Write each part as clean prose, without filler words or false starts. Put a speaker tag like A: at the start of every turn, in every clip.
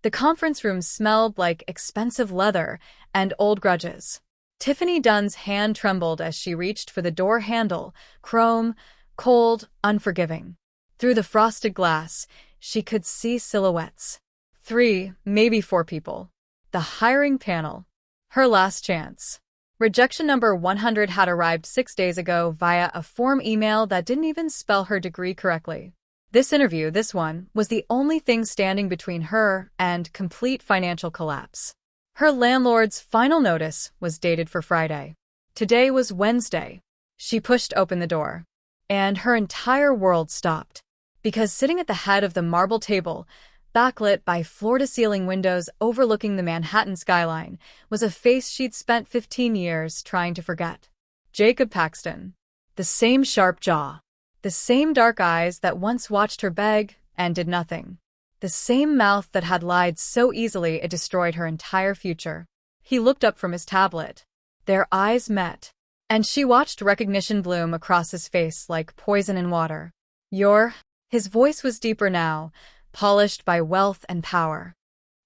A: The conference room smelled like expensive leather and old grudges. Tiffany Dunn's hand trembled as she reached for the door handle, chrome, cold, unforgiving. Through the frosted glass, she could see silhouettes. 3, maybe 4 people. The hiring panel. Her last chance. Rejection number 100 had arrived 6 days ago via a form email that didn't even spell her degree correctly. This interview, this one, was the only thing standing between her and complete financial collapse. Her landlord's final notice was dated for Friday. Today was Wednesday. She pushed open the door. And her entire world stopped. Because sitting at the head of the marble table, backlit by floor-to-ceiling windows overlooking the Manhattan skyline, was a face she'd spent 15 years trying to forget. Jacob Paxton. The same sharp jaw. The same dark eyes that once watched her beg and did nothing. The same mouth that had lied so easily it destroyed her entire future. He looked up from his tablet. Their eyes met. And she watched recognition bloom across his face like poison in water. His voice was deeper now, polished by wealth and power.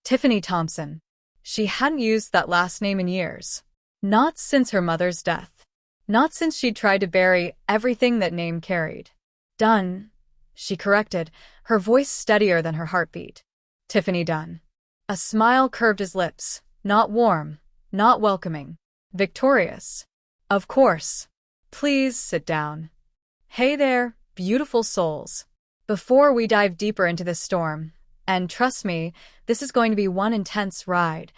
A: Tiffany Thompson. She hadn't used that last name in years. Not since her mother's death. Not since she'd tried to bury everything that name carried. Dunn, she corrected, her voice steadier than her heartbeat. Tiffany Dunn. A smile curved his lips, not warm, not welcoming. Victorious. Of course. Please sit down. Hey there, beautiful souls. Before we dive deeper into this storm, and trust me, this is going to be one intense ride,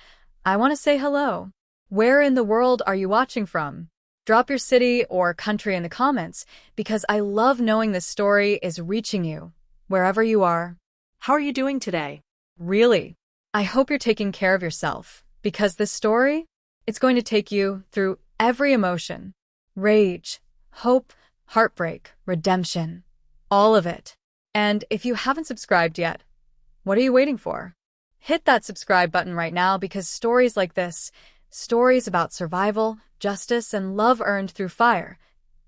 A: I want to say hello. Where in the world are you watching from? Drop your city or country in the comments, because I love knowing this story is reaching you, wherever you are.
B: How are you doing today?
A: Really, I hope you're taking care of yourself, because this story, it's going to take you through every emotion. Rage, hope, heartbreak, redemption. All of it. And if you haven't subscribed yet, what are you waiting for? Hit that subscribe button right now, because stories like this, stories about survival, justice, and love earned through fire,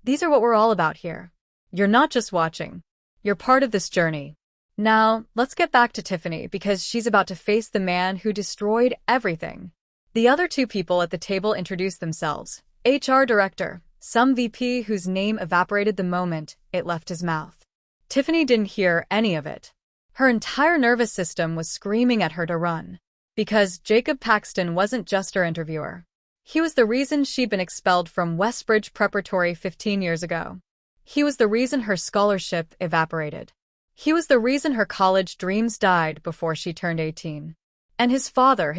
A: these are what we're all about here. You're not just watching. You're part of this journey. Now, let's get back to Tiffany, because she's about to face the man who destroyed everything. The other 2 people at the table introduced themselves. HR director, some VP whose name evaporated the moment it left his mouth. Tiffany didn't hear any of it. Her entire nervous system was screaming at her to run. Because Jacob Paxton wasn't just her interviewer. He was the reason she'd been expelled from Westbridge Preparatory 15 years ago. He was the reason her scholarship evaporated. He was the reason her college dreams died before she turned 18. And his father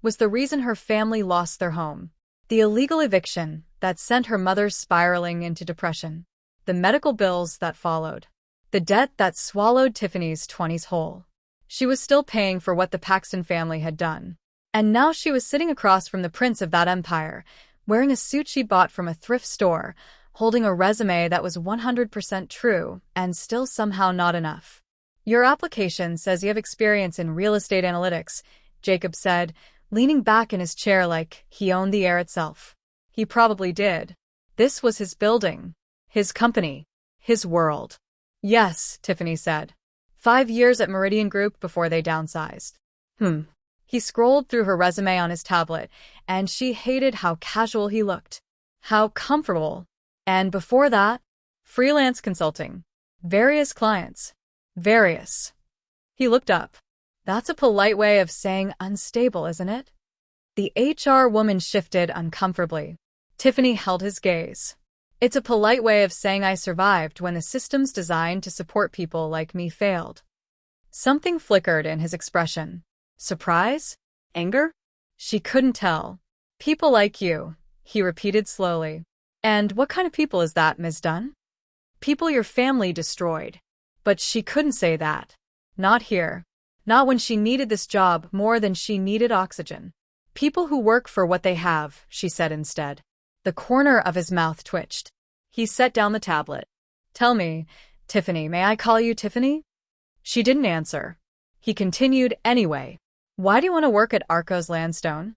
A: was the reason her family lost their home. The illegal eviction that sent her mother spiraling into depression. The medical bills that followed. The debt that swallowed Tiffany's 20s whole. She was still paying for what the Paxton family had done. And now she was sitting across from the prince of that empire, wearing a suit she'd bought from a thrift store, holding a resume that was 100% true and still somehow not enough. Your application says you have experience in real estate analytics, Jacob said, leaning back in his chair like he owned the air itself. He probably did. This was his building, his company, his world. Yes, Tiffany said. 5 years at Meridian Group before they downsized. He scrolled through her resume on his tablet, and she hated how casual he looked. How comfortable. And before that, freelance consulting. Various clients. Various. He looked up. That's a polite way of saying unstable, isn't it? The HR woman shifted uncomfortably. Tiffany held his gaze. It's a polite way of saying I survived when the systems designed to support people like me failed. Something flickered in his expression. Surprise? Anger? She couldn't tell. People like you, he repeated slowly. And what kind of people is that, Ms. Dunn? People your family destroyed. But she couldn't say that. Not here. Not when she needed this job more than she needed oxygen. People who work for what they have, she said instead. The corner of his mouth twitched. He set down the tablet. Tell me, Tiffany, may I call you Tiffany? She didn't answer. He continued anyway. Why do you want to work at Arcos Landstone?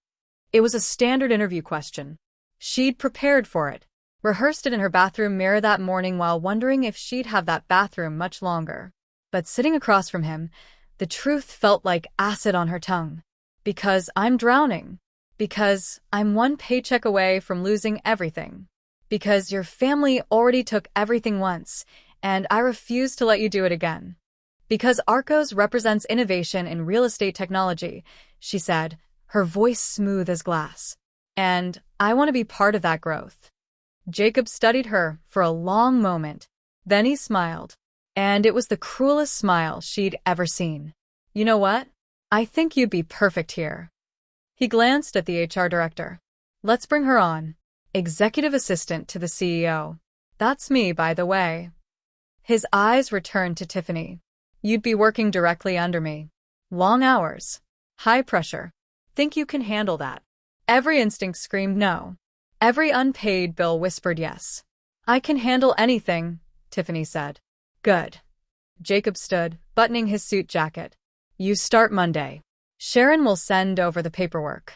A: It was a standard interview question. She'd prepared for it, rehearsed it in her bathroom mirror that morning while wondering if she'd have that bathroom much longer. But sitting across from him, The truth felt like acid on her tongue. Because I'm drowning. Because I'm one paycheck away from losing everything. Because your family already took everything once, and I refuse to let you do it again. Because Arcos represents innovation in real estate technology, she said, her voice smooth as glass. And I want to be part of that growth. Jacob studied her for a long moment. Then he smiled. And it was the cruelest smile she'd ever seen. You know what? I think you'd be perfect here. He glanced at the HR director. Let's bring her on. Executive assistant to the CEO. That's me, by the way. His eyes returned to Tiffany. You'd be working directly under me. Long hours. High pressure. Think you can handle that? Every instinct screamed no. Every unpaid bill whispered yes. I can handle anything, Tiffany said. Good. Jacob stood, buttoning his suit jacket. You start Monday. Sharon will send over the paperwork.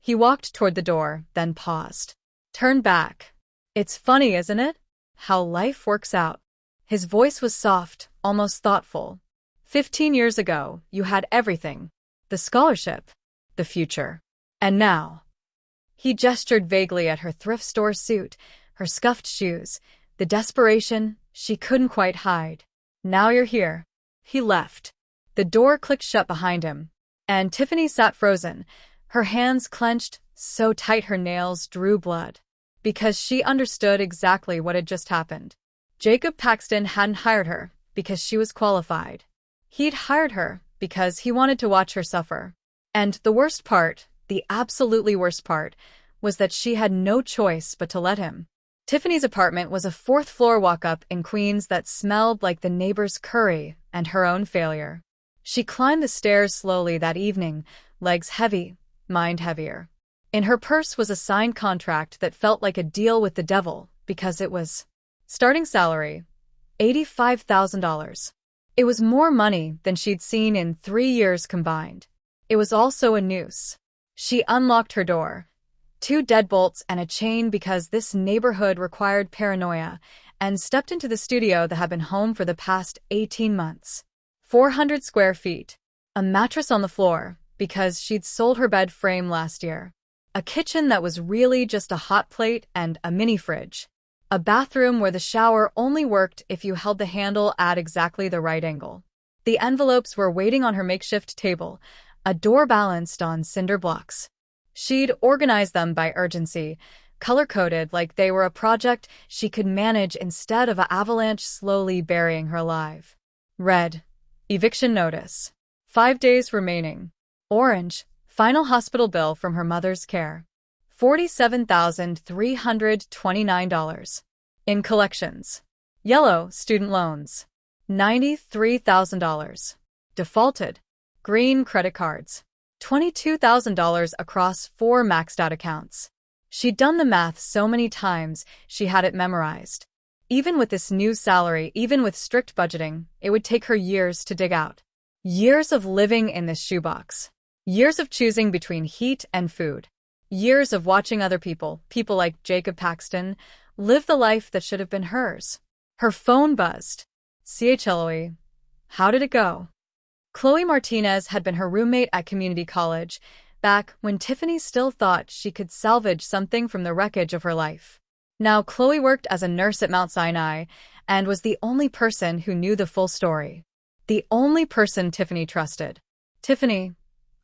A: He walked toward the door, then paused. Turn back. It's funny, isn't it? How life works out. His voice was soft, almost thoughtful. 15 years ago, you had everything. The scholarship. The future. And now. He gestured vaguely at her thrift store suit, her scuffed shoes, the desperation she couldn't quite hide. Now you're here. He left. The door clicked shut behind him. And Tiffany sat frozen, her hands clenched so tight her nails drew blood. Because she understood exactly what had just happened. Jacob Paxton hadn't hired her because she was qualified. He'd hired her because he wanted to watch her suffer. And the worst part, the absolutely worst part, was that she had no choice but to let him. Tiffany's apartment was a fourth-floor walk-up in Queens that smelled like the neighbor's curry and her own failure. She climbed the stairs slowly that evening, legs heavy, mind heavier. In her purse was a signed contract that felt like a deal with the devil because it was starting salary, $85,000. It was more money than she'd seen in 3 years combined. It was also a noose. She unlocked her door. 2 deadbolts and a chain because this neighborhood required paranoia, and stepped into the studio that had been home for the past 18 months. 400 square feet. A mattress on the floor because she'd sold her bed frame last year. A kitchen that was really just a hot plate and a mini fridge. A bathroom where the shower only worked if you held the handle at exactly the right angle. The envelopes were waiting on her makeshift table, a door balanced on cinder blocks. She'd organized them by urgency, color-coded like they were a project she could manage instead of an avalanche slowly burying her alive. Red. Eviction notice. 5 days remaining. Orange. Final hospital bill from her mother's care. $47,329. In collections. Yellow. Student loans. $93,000. Defaulted. Green. Credit cards. $22,000 across 4 maxed-out accounts. She'd done the math so many times she had it memorized. Even with this new salary, even with strict budgeting, it would take her years to dig out. Years of living in this shoebox. Years of choosing between heat and food. Years of watching other people like Jacob Paxton, live the life that should have been hers. Her phone buzzed. CHLOE. How did it go? Chloe Martinez had been her roommate at community college, back when Tiffany still thought she could salvage something from the wreckage of her life. Now Chloe worked as a nurse at Mount Sinai and was the only person who knew the full story. The only person Tiffany trusted. Tiffany,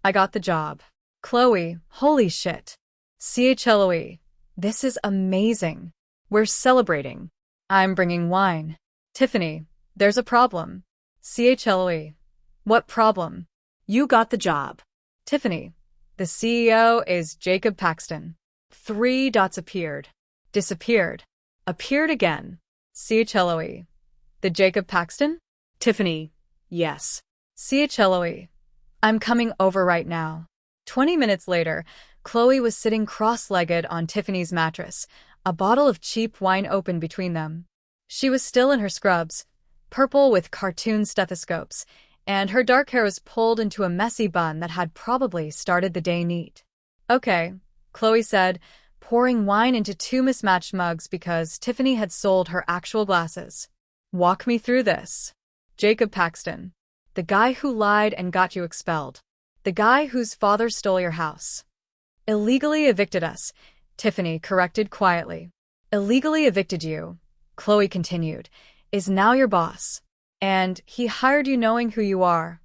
A: I got the job. Chloe, holy shit. CHLOE, this is amazing. We're celebrating. I'm bringing wine. Tiffany, there's a problem. CHLOE, what problem? You got the job. Tiffany, the CEO is Jacob Paxton. 3 dots appeared. Disappeared. Appeared again. CHLOE. The Jacob Paxton? Tiffany, yes. CHLOE. I'm coming over right now. 20 minutes later, Chloe was sitting cross-legged on Tiffany's mattress, a bottle of cheap wine open between them. She was still in her scrubs, purple with cartoon stethoscopes, and her dark hair was pulled into a messy bun that had probably started the day neat. Okay, Chloe said, pouring wine into 2 mismatched mugs because Tiffany had sold her actual glasses. Walk me through this. Jacob Paxton. The guy who lied and got you expelled. The guy whose father stole your house. Illegally evicted us, Tiffany corrected quietly. Illegally evicted you, Chloe continued, is now your boss. And he hired you knowing who you are.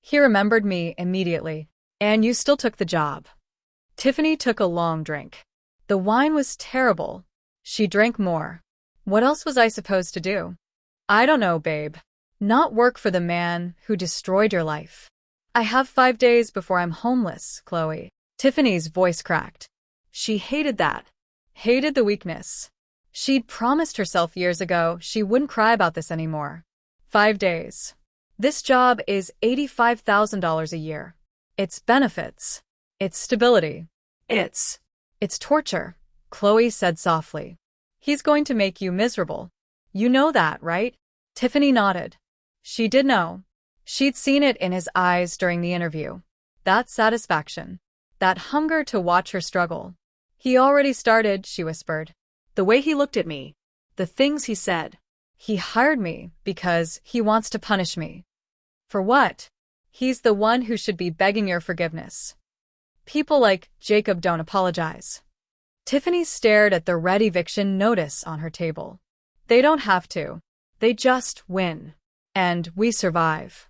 A: He remembered me immediately. And you still took the job. Tiffany took a long drink. The wine was terrible. She drank more. What else was I supposed to do? I don't know, babe. Not work for the man who destroyed your life. I have 5 days before I'm homeless, Chloe. Tiffany's voice cracked. She hated that. Hated the weakness. She'd promised herself years ago she wouldn't cry about this anymore. 5 days. This job is $85,000 a year. It's benefits. It's stability. It's torture, Chloe said softly. He's going to make you miserable. You know that, right? Tiffany nodded. She did know. She'd seen it in his eyes during the interview. That satisfaction. That hunger to watch her struggle. He already started, she whispered. The way he looked at me. The things he said. He hired me because he wants to punish me. For what? He's the one who should be begging your forgiveness. People like Jacob don't apologize. Tiffany stared at the red eviction notice on her table. They don't have to. They just win. And we survive.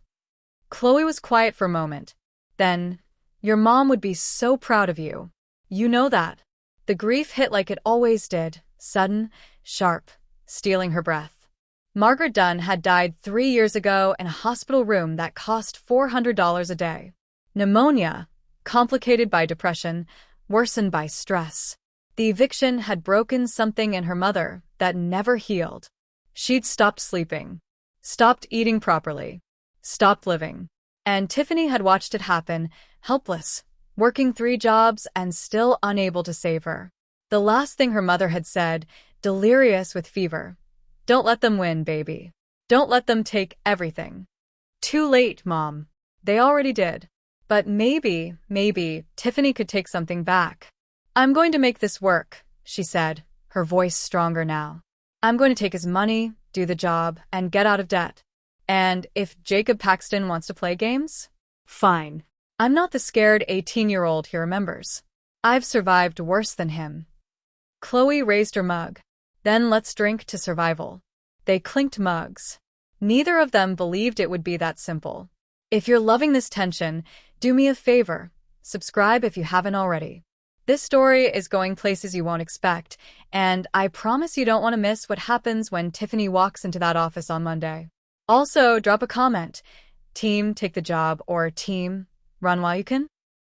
A: Chloe was quiet for a moment. Then, your mom would be so proud of you. You know that. The grief hit like it always did, sudden, sharp, stealing her breath. Margaret Dunn had died 3 years ago in a hospital room that cost $400 a day. Pneumonia, complicated by depression, worsened by stress. The eviction had broken something in her mother that never healed. She'd stopped sleeping, stopped eating properly, stopped living. And Tiffany had watched it happen, helpless, working 3 jobs and still unable to save her. The last thing her mother had said, delirious with fever. Don't let them win, baby. Don't let them take everything. Too late, Mom. They already did. But maybe, Tiffany could take something back. I'm going to make this work, she said, her voice stronger now. I'm going to take his money, do the job, and get out of debt. And if Jacob Paxton wants to play games? Fine. I'm not the scared 18-year-old he remembers. I've survived worse than him. Chloe raised her mug. Then let's drink to survival. They clinked mugs. Neither of them believed it would be that simple. If you're loving this tension, do me a favor. Subscribe if you haven't already. This story is going places you won't expect, and I promise you don't want to miss what happens when Tiffany walks into that office on Monday. Also, drop a comment. Team, take the job, or team, run while you can?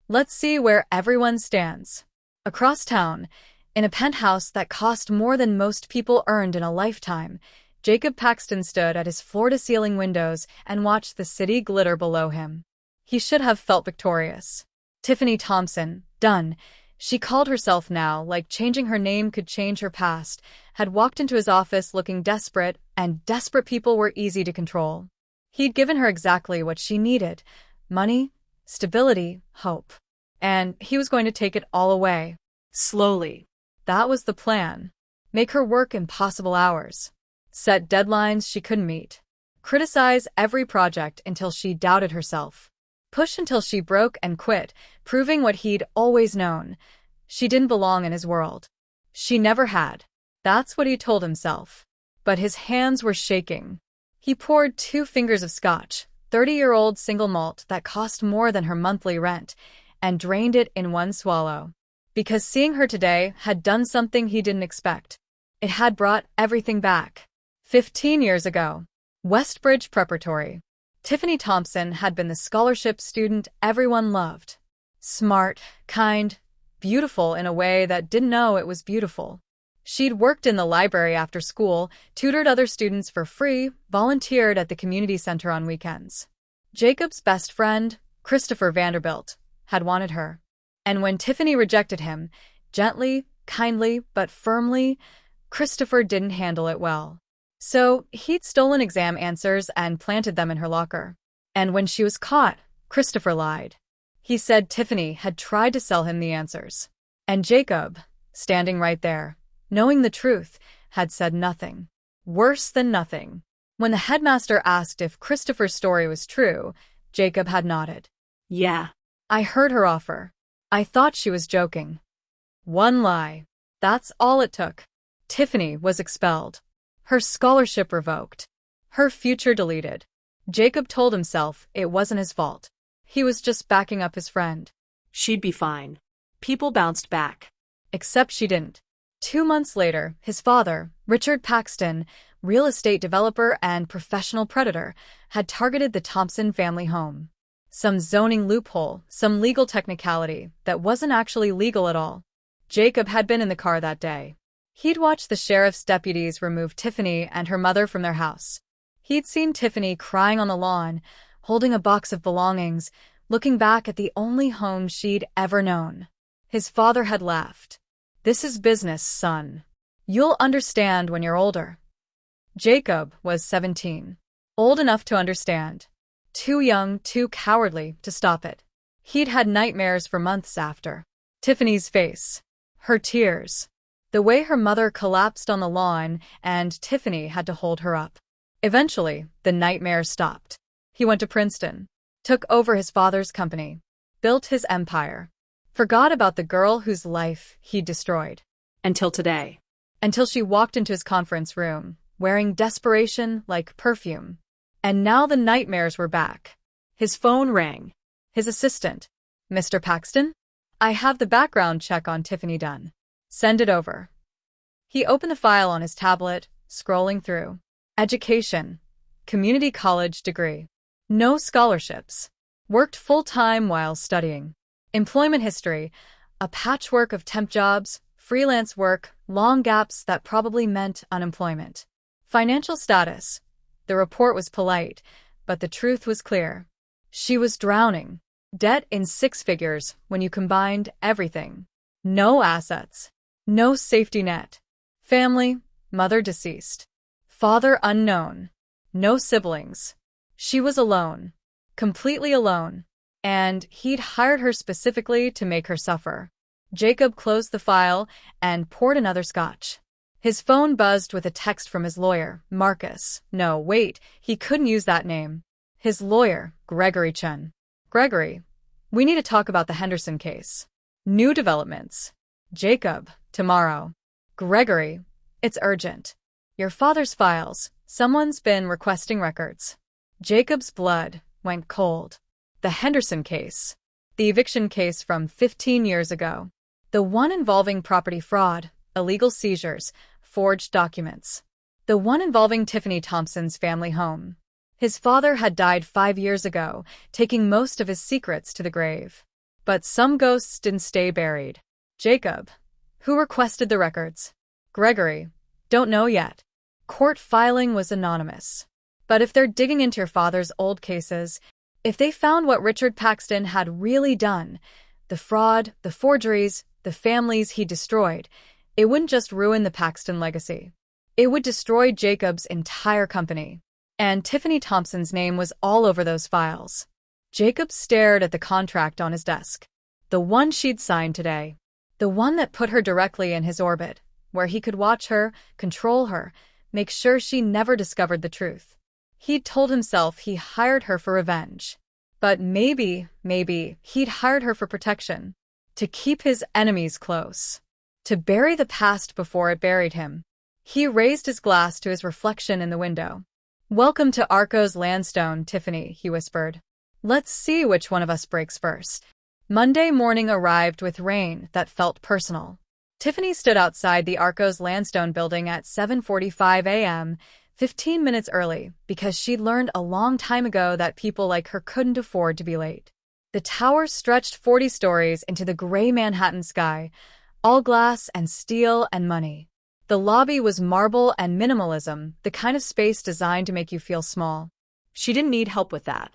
A: Let's see where everyone stands. Across town, in a penthouse that cost more than most people earned in a lifetime, Jacob Paxton stood at his floor-to-ceiling windows and watched the city glitter below him. He should have felt victorious. Tiffany Thompson, Dunn, she called herself now, like changing her name could change her past, had walked into his office looking desperate, and desperate people were easy to control. He'd given her exactly what she needed: money, stability, hope. And he was going to take it all away. Slowly. That was the plan. Make her work impossible hours. Set deadlines she couldn't meet. Criticize every project until she doubted herself. Push until she broke and quit, proving what he'd always known. She didn't belong in his world. She never had. That's what he told himself. But his hands were shaking. He poured 2 fingers of scotch, 30-year-old single malt that cost more than her monthly rent, and drained it in one swallow. Because seeing her today had done something he didn't expect. It had brought everything back. 15 years ago. Westbridge Preparatory. Tiffany Thompson had been the scholarship student everyone loved. Smart, kind, beautiful in a way that didn't know it was beautiful. She'd worked in the library after school, tutored other students for free, volunteered at the community center on weekends. Jacob's best friend, Christopher Vanderbilt, had wanted her. And when Tiffany rejected him, gently, kindly, but firmly, Christopher didn't handle it well. So he'd stolen exam answers and planted them in her locker. And when she was caught, Christopher lied. He said Tiffany had tried to sell him the answers. And Jacob, standing right there, knowing the truth, had said nothing. Worse than nothing. When the headmaster asked if Christopher's story was true, Jacob had nodded.
B: Yeah.
A: I heard her offer. I thought she was joking. One lie. That's all it took. Tiffany was expelled. Her scholarship revoked. Her future deleted. Jacob told himself it wasn't his fault. He was just backing up his friend.
B: She'd be fine. People bounced back.
A: Except she didn't. 2 months later, his father, Richard Paxton, real estate developer and professional predator, had targeted the Thompson family home. Some zoning loophole, some legal technicality that wasn't actually legal at all. Jacob had been in the car that day. He'd watched the sheriff's deputies remove Tiffany and her mother from their house. He'd seen Tiffany crying on the lawn, holding a box of belongings, looking back at the only home she'd ever known. His father had laughed. "This is business, son. You'll understand when you're older." Jacob was 17. Old enough to understand. Too young, too cowardly to stop it. He'd had nightmares for months after. Tiffany's face. Her tears. The way her mother collapsed on the lawn and Tiffany had to hold her up. Eventually, the nightmares stopped. He went to Princeton. Took over his father's company. Built his empire. Forgot about the girl whose life he'd destroyed.
B: Until today.
A: Until she walked into his conference room, wearing desperation like perfume. And now the nightmares were back. His phone rang. His assistant. "Mr. Paxton? I have the background check on Tiffany done. Send it over." He opened the file on his tablet, scrolling through. Education. Community college degree. No scholarships. Worked full-time while studying. Employment history. A patchwork of temp jobs, freelance work, long gaps that probably meant unemployment. Financial status. The report was polite, but the truth was clear. She was drowning. Debt in 6 figures when you combined everything. No assets. No safety net. Family, mother deceased. Father unknown. No siblings. She was alone. Completely alone. And he'd hired her specifically to make her suffer. Jacob closed the file and poured another scotch. His phone buzzed with a text from his lawyer, Marcus. No, wait, he couldn't use that name. His lawyer, Gregory Chun. "Gregory, we need to talk about the Henderson case. New developments." "Jacob, tomorrow." "Gregory, it's urgent. Your father's files. Someone's been requesting records." Jacob's blood went cold. The Henderson case. The eviction case from 15 years ago. The one involving property fraud, illegal seizures, forged documents. The one involving Tiffany Thompson's family home. His father had died 5 years ago, taking most of his secrets to the grave. But some ghosts didn't stay buried. Jacob. Who requested the records? Gregory. Don't know yet. Court filing was anonymous. But if they're digging into your father's old cases, if they found what Richard Paxton had really done, the fraud, the forgeries, the families he destroyed, it wouldn't just ruin the Paxton legacy. It would destroy Jacob's entire company. And Tiffany Thompson's name was all over those files. Jacob stared at the contract on his desk. The one she'd signed today. The one that put her directly in his orbit, where he could watch her, control her, make sure she never discovered the truth. He'd told himself he hired her for revenge. But maybe he'd hired her for protection. To keep his enemies close. To bury the past before it buried him. He raised his glass to his reflection in the window. "Welcome to Arco's Landstone, Tiffany," he whispered. "Let's see which one of us breaks first." Monday morning arrived with rain that felt personal. Tiffany stood outside the Arco's Landstone building at 7:45 a.m., 15 minutes early, because she'd learned a long time ago that people like her couldn't afford to be late. The tower stretched 40 stories into the gray Manhattan sky, all glass and steel and money. The lobby was marble and minimalism, the kind of space designed to make you feel small. She didn't need help with that.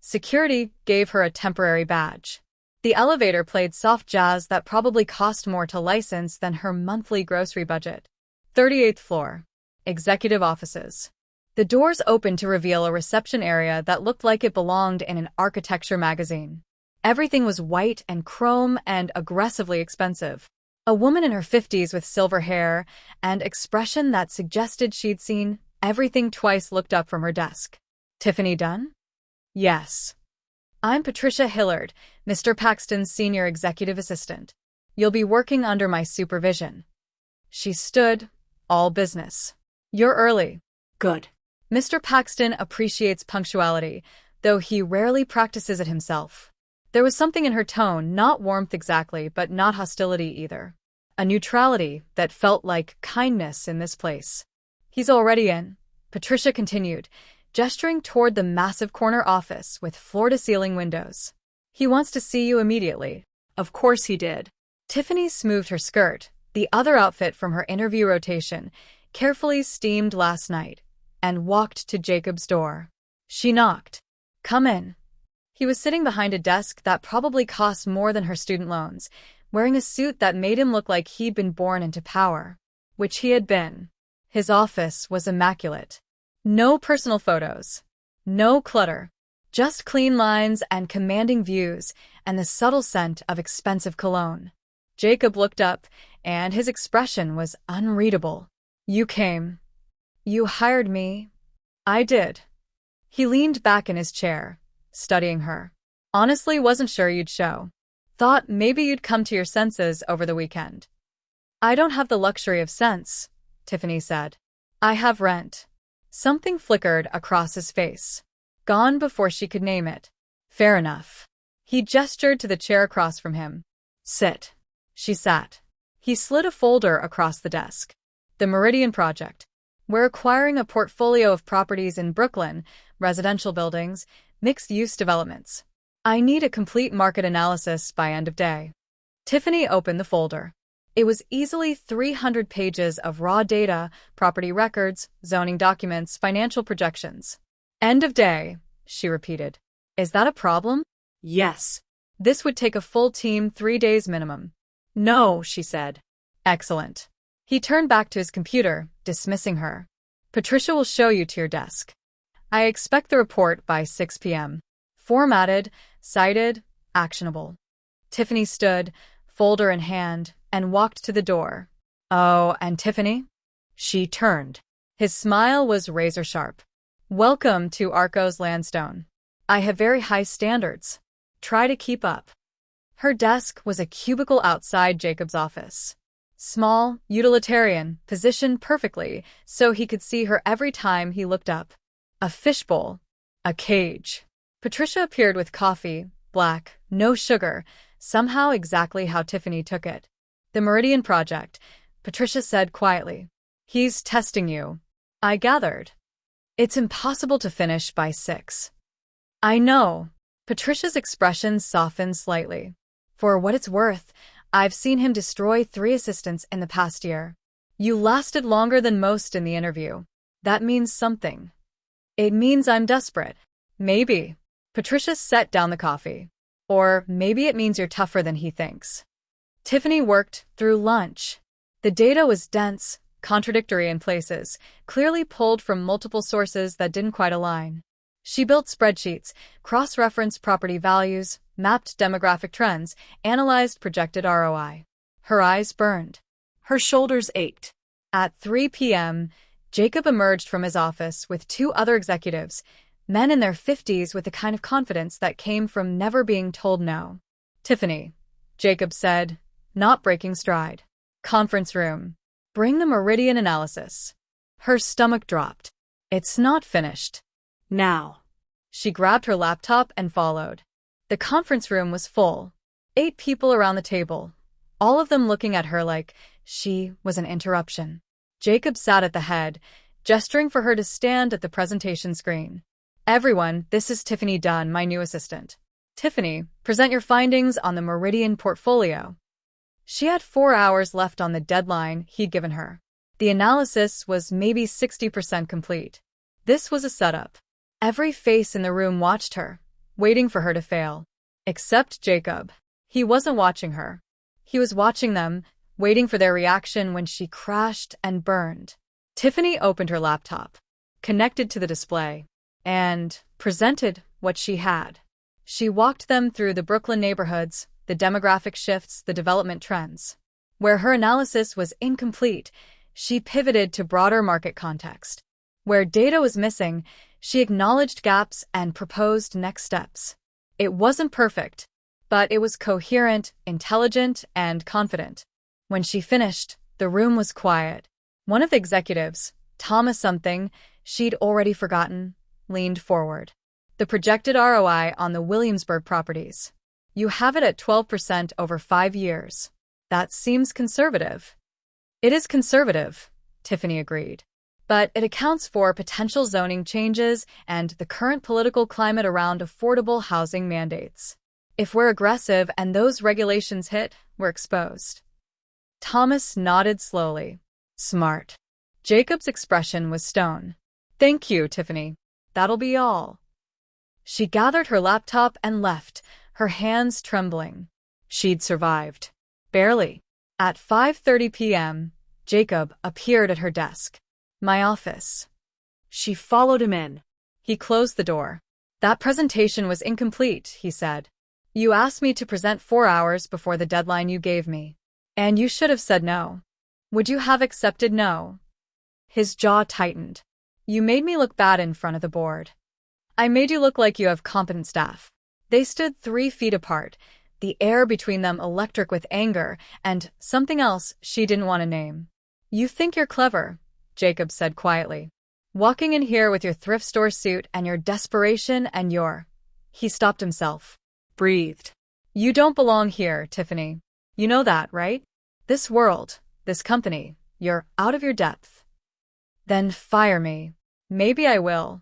A: Security gave her a temporary badge. The elevator played soft jazz that probably cost more to license than her monthly grocery budget. 38th floor. Executive offices. The doors opened to reveal a reception area that looked like it belonged in an architecture magazine. Everything was white and chrome and aggressively expensive. A woman in her 50s with silver hair and expression that suggested she'd seen everything twice, looked up from her desk. Tiffany Dunn? Yes. I'm Patricia Hillard, Mr. Paxton's senior executive assistant. You'll be working under my supervision. She stood, all business. You're early.
B: Good.
A: Mr. Paxton appreciates punctuality, though he rarely practices it himself. There was something in her tone, not warmth exactly, but not hostility either. A neutrality that felt like kindness in this place. He's already in, Patricia continued, gesturing toward the massive corner office with floor-to-ceiling windows. He wants to see you immediately.
B: Of course he did.
A: Tiffany smoothed her skirt, the other outfit from her interview rotation, carefully steamed last night, and walked to Jacob's door. She knocked. Come in. He was sitting behind a desk that probably cost more than her student loans, wearing a suit that made him look like he'd been born into power, which he had been. His office was immaculate. No personal photos. No clutter. Just clean lines and commanding views and the subtle scent of expensive cologne. Jacob looked up, and his expression was unreadable. You came. You hired me. I did. He leaned back in his chair, studying her. Honestly, wasn't sure you'd show. Thought maybe you'd come to your senses over the weekend. I don't have the luxury of sense, Tiffany said. I have rent. Something flickered across his face. Gone before she could name it. Fair enough. He gestured to the chair across from him. Sit. She sat. He slid a folder across the desk. The Meridian Project. We're acquiring a portfolio of properties in Brooklyn, residential buildings, mixed-use developments. I need a complete market analysis by end of day. Tiffany opened the folder. It was easily 300 pages of raw data, property records, zoning documents, financial projections. End of day, she repeated. Is that a problem?
B: Yes.
A: This would take a full team, 3 days minimum. No, she said. Excellent. He turned back to his computer, dismissing her. Patricia will show you to your desk. I expect the report by 6 p.m. Formatted, cited, actionable. Tiffany stood, folder in hand, and walked to the door. Oh, and Tiffany? She turned. His smile was razor-sharp. Welcome to Arcos Landstone. I have very high standards. Try to keep up. Her desk was a cubicle outside Jacob's office. Small, utilitarian, positioned perfectly so he could see her every time he looked up. A fishbowl. A cage. Patricia appeared with coffee, black, no sugar, somehow exactly how Tiffany took it. The Meridian Project, Patricia said quietly. He's testing you. I gathered. It's impossible to finish by 6. I know. Patricia's expression softened slightly. For what it's worth, I've seen him destroy 3 assistants in the past year. You lasted longer than most in the interview. That means something. It means I'm desperate. Maybe. Patricia set down the coffee. Or maybe it means you're tougher than he thinks. Tiffany worked through lunch. The data was dense, contradictory in places, clearly pulled from multiple sources that didn't quite align. She built spreadsheets, cross-referenced property values, mapped demographic trends, analyzed projected ROI. Her eyes burned. Her shoulders ached. At 3 p.m., Jacob emerged from his office with 2 other executives, men in their 50s with the kind of confidence that came from never being told no. Tiffany, Jacob said, not breaking stride. Conference room. Bring the Meridian analysis. Her stomach dropped. It's not finished.
B: Now.
A: She grabbed her laptop and followed. The conference room was full. 8 people around the table, all of them looking at her like she was an interruption. Jacob sat at the head, gesturing for her to stand at the presentation screen. Everyone, this is Tiffany Dunn, my new assistant. Tiffany, present your findings on the Meridian portfolio. She had 4 hours left on the deadline he'd given her. The analysis was maybe 60% complete. This was a setup. Every face in the room watched her, waiting for her to fail. Except Jacob. He wasn't watching her. He was watching them, waiting for their reaction when she crashed and burned. Tiffany opened her laptop, connected to the display, and presented what she had. She walked them through the Brooklyn neighborhoods, the demographic shifts, the development trends. Where her analysis was incomplete, she pivoted to broader market context. Where data was missing, she acknowledged gaps and proposed next steps. It wasn't perfect, but it was coherent, intelligent, and confident. When she finished, the room was quiet. One of the executives, Thomas something she'd already forgotten, leaned forward. The projected ROI on the Williamsburg properties. You have it at 12% over 5 years. That seems conservative. It is conservative, Tiffany agreed. But it accounts for potential zoning changes and the current political climate around affordable housing mandates. If we're aggressive and those regulations hit, we're exposed. Thomas nodded slowly. Smart. Jacob's expression was stone. Thank you, Tiffany. That'll be all. She gathered her laptop and left, her hands trembling. She'd survived. Barely. At 5:30 p.m., Jacob appeared at her desk. My office.
B: She followed him in.
A: He closed the door. That presentation was incomplete, he said. You asked me to present 4 hours before the deadline you gave me. And you should have said no. Would you have accepted no? His jaw tightened. You made me look bad in front of the board. I made you look like you have competent staff. They stood 3 feet apart, the air between them electric with anger and something else she didn't want to name. You think you're clever, Jacob said quietly. Walking in here with your thrift store suit and your desperation and your... He stopped himself. Breathed. You don't belong here, Tiffany. You know that, right? This world, this company, you're out of your depth. Then fire me. Maybe I will.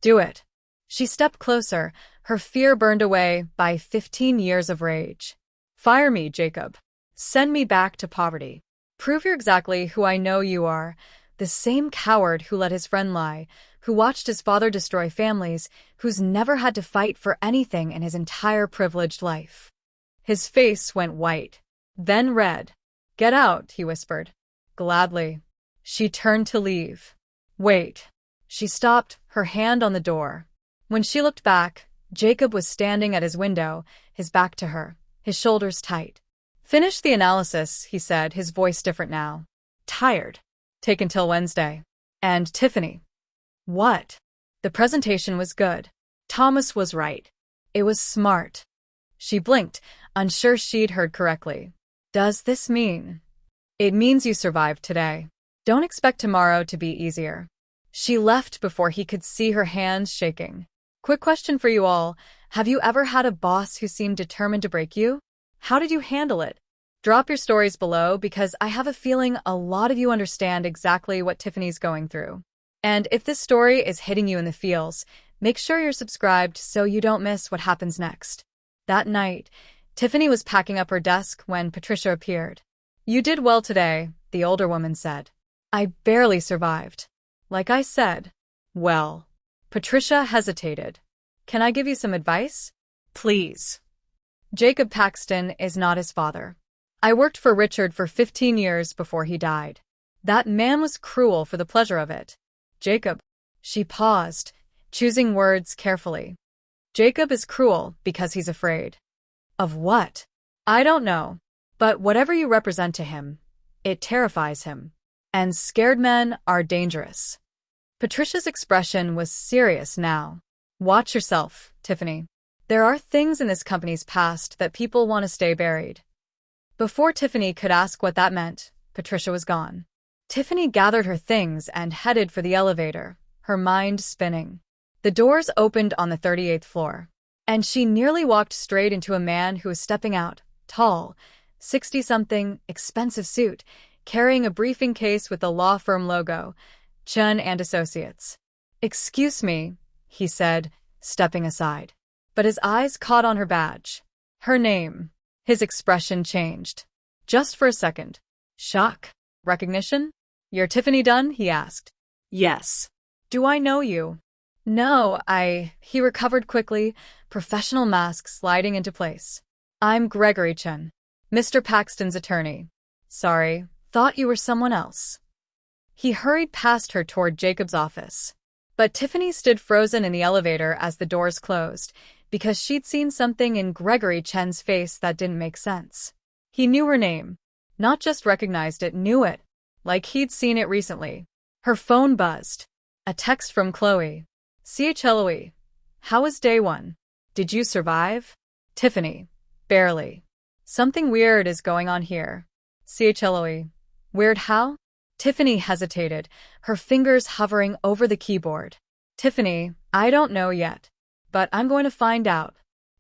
A: Do it. She stepped closer, her fear burned away by 15 years of rage. Fire me, Jacob. Send me back to poverty. Prove you're exactly who I know you are. The same coward who let his friend lie, who watched his father destroy families, who's never had to fight for anything in his entire privileged life. His face went white, then red. Get out, he whispered. Gladly. She turned to leave. Wait. She stopped, her hand on the door. When she looked back, Jacob was standing at his window, his back to her, his shoulders tight. Finish the analysis, he said, his voice different now. Tired. Take until Wednesday. And Tiffany. What? The presentation was good. Thomas was right. It was smart. She blinked, unsure she'd heard correctly. Does this mean? It means you survived today. Don't expect tomorrow to be easier. She left before he could see her hands shaking. Quick question for you all. Have you ever had a boss who seemed determined to break you? How did you handle it? Drop your stories below because I have a feeling a lot of you understand exactly what Tiffany's going through. And if this story is hitting you in the feels, make sure you're subscribed so you don't miss what happens next. That night, Tiffany was packing up her desk when Patricia appeared. You did well today, the older woman said. I barely survived. Like I said. Well. Patricia hesitated. Can I give you some advice? Please. Jacob Paxton is not his father. I worked for Richard for 15 years before he died. That man was cruel for the pleasure of it. Jacob. She paused, choosing words carefully. Jacob is cruel because he's afraid. Of what? I don't know. But whatever you represent to him, it terrifies him. And scared men are dangerous. Patricia's expression was serious now. Watch yourself, Tiffany. There are things in this company's past that people want to stay buried. Before Tiffany could ask what that meant, Patricia was gone. Tiffany gathered her things and headed for the elevator, her mind spinning. The doors opened on the 38th floor, and she nearly walked straight into a man who was stepping out, tall, 60-something, expensive suit, carrying a briefing case with the law firm logo, Chun and Associates. Excuse me, he said, stepping aside. But his eyes caught on her badge. Her name. His expression changed. Just for a second. Shock? Recognition? You're Tiffany Dunn? He asked.
B: Yes.
A: Do I know you? No, he recovered quickly, professional mask sliding into place. I'm Gregory Chun, Mr. Paxton's attorney. Sorry, thought you were someone else. He hurried past her toward Jacob's office. But Tiffany stood frozen in the elevator as the doors closed, because she'd seen something in Gregory Chen's face that didn't make sense. He knew her name. Not just recognized it, knew it. Like he'd seen it recently. Her phone buzzed. A text from Chloe. CHLOE. How was day one? Did you survive? Tiffany. Barely. Something weird is going on here. CHLOE. Weird how? Tiffany hesitated, her fingers hovering over the keyboard. Tiffany, I don't know yet. But I'm going to find out.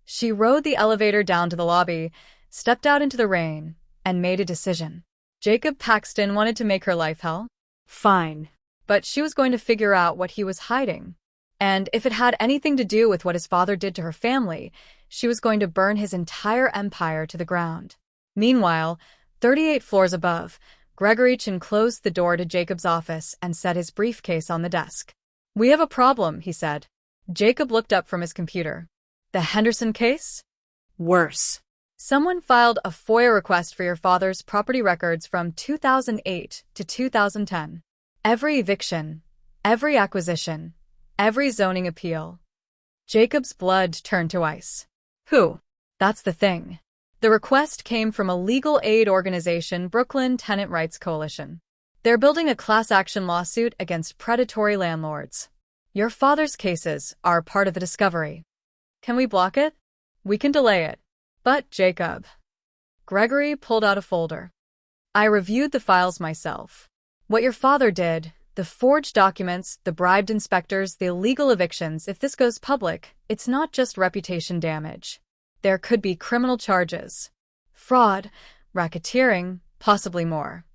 A: She rode the elevator down to the lobby, stepped out into the rain, and made a decision. Jacob Paxton wanted to make her life hell.
B: Fine.
A: But she was going to figure out what he was hiding. And if it had anything to do with what his father did to her family, she was going to burn his entire empire to the ground. Meanwhile, 38 floors above, Gregory Chen closed the door to Jacob's office and set his briefcase on the desk. We have a problem, he said. Jacob looked up from his computer. The Henderson case?
B: Worse.
A: Someone filed a FOIA request for your father's property records from 2008 to 2010. Every eviction, every acquisition, every zoning appeal. Jacob's blood turned to ice. Who? That's the thing. The request came from a legal aid organization, Brooklyn Tenant Rights Coalition. They're building a class action lawsuit against predatory landlords. Your father's cases are part of the discovery. Can we block it? We can delay it. But, Jacob. Gregory pulled out a folder. I reviewed the files myself. What your father did, the forged documents, the bribed inspectors, the illegal evictions, if this goes public, it's not just reputation damage. There could be criminal charges. Fraud, racketeering, possibly more.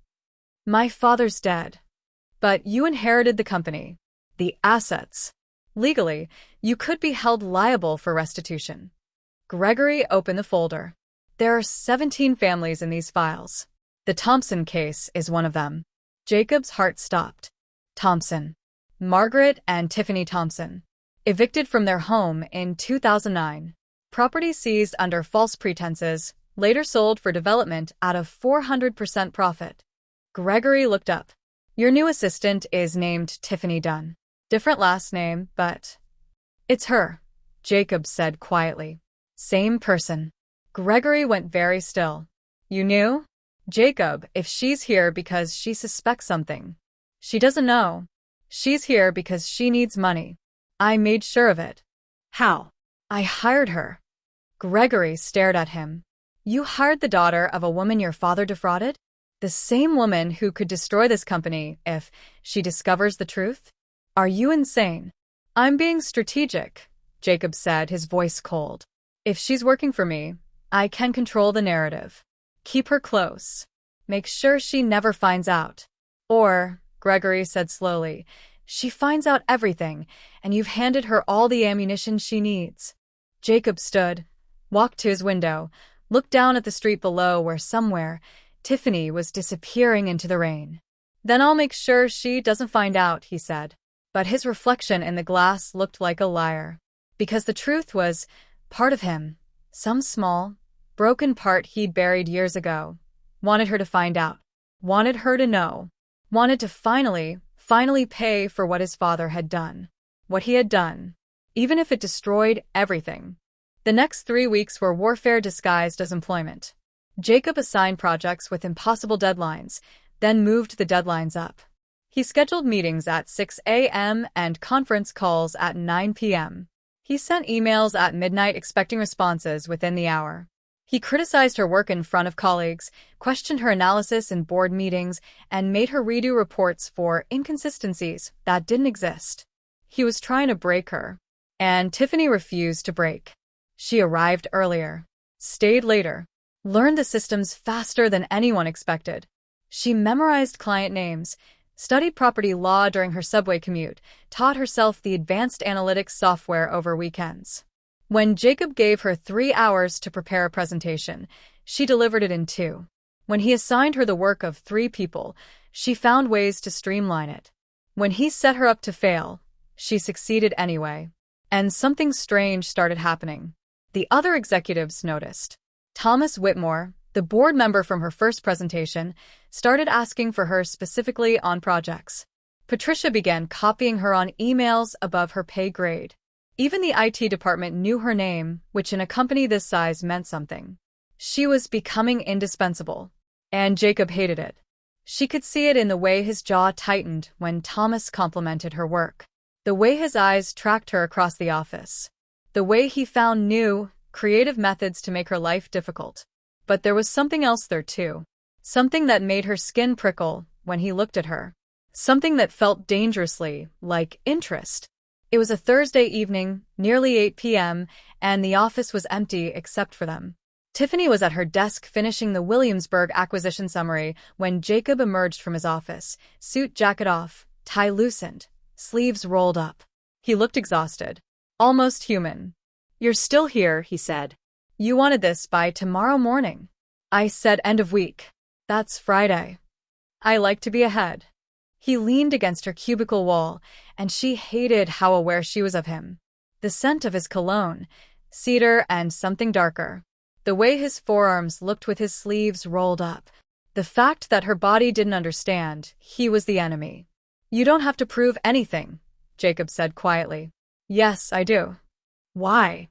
A: My father's dead. But you inherited the company. The assets. Legally, you could be held liable for restitution. Gregory opened the folder. There are 17 families in these files. The Thompson case is one of them. Jacob's heart stopped. Thompson. Margaret and Tiffany Thompson. Evicted from their home in 2009. Property seized under false pretenses, later sold for development out of 400% profit. Gregory looked up. Your new assistant is named Tiffany Dunn. Different last name, but... It's her, Jacob said quietly. Same person. Gregory went very still. You knew? Jacob, if she's here because she suspects something. She doesn't know. She's here because she needs money. I made sure of it.
B: How?
A: I hired her. Gregory stared at him. You hired the daughter of a woman your father defrauded? The same woman who could destroy this company if she discovers the truth? Are you insane? I'm being strategic, Jacob said, his voice cold. If she's working for me, I can control the narrative. Keep her close. Make sure she never finds out. Or, Gregory said slowly, she finds out everything, and you've handed her all the ammunition she needs. Jacob stood, walked to his window, looked down at the street below where somewhere Tiffany was disappearing into the rain. Then I'll make sure she doesn't find out, he said. But his reflection in the glass looked like a liar. Because the truth was part of him, some small, broken part he'd buried years ago. Wanted her to find out. Wanted her to know. Wanted to finally pay for what his father had done. What he had done. Even if it destroyed everything. The next 3 weeks were warfare disguised as employment. Jacob assigned projects with impossible deadlines, then moved the deadlines up. He scheduled meetings at 6 a.m. and conference calls at 9 p.m. He sent emails at midnight expecting responses within the hour. He criticized her work in front of colleagues, questioned her analysis in board meetings, and made her redo reports for inconsistencies that didn't exist. He was trying to break her. And Tiffany refused to break. She arrived earlier, stayed later, learned the systems faster than anyone expected. She memorized client names, studied property law during her subway commute, taught herself the advanced analytics software over weekends. When Jacob gave her 3 hours to prepare a presentation, she delivered it in 2. When he assigned her the work of 3 people, she found ways to streamline it. When he set her up to fail, she succeeded anyway. And something strange started happening. The other executives noticed. Thomas Whitmore, the board member from her first presentation, started asking for her specifically on projects. Patricia began copying her on emails above her pay grade. Even the IT department knew her name, which in a company this size meant something. She was becoming indispensable. And Jacob hated it. She could see it in the way his jaw tightened when Thomas complimented her work, the way his eyes tracked her across the office, the way he found new, creative methods to make her life difficult. But there was something else there too. Something that made her skin prickle when he looked at her. Something that felt dangerously like interest. It was a Thursday evening, nearly 8 p.m., and the office was empty except for them. Tiffany was at her desk finishing the Williamsburg acquisition summary when Jacob emerged from his office, suit jacket off, tie loosened, sleeves rolled up. He looked exhausted, almost human.
B: "You're still here," he said.
A: "You wanted this by tomorrow morning." I said end of week. That's Friday. I like to be ahead. He leaned against her cubicle wall, and she hated how aware she was of him. The scent of his cologne, cedar and something darker. The way his forearms looked with his sleeves rolled up. The fact that her body didn't understand he was the enemy. "You don't have to prove anything," Jacob said quietly. "Yes, I do." "Why?"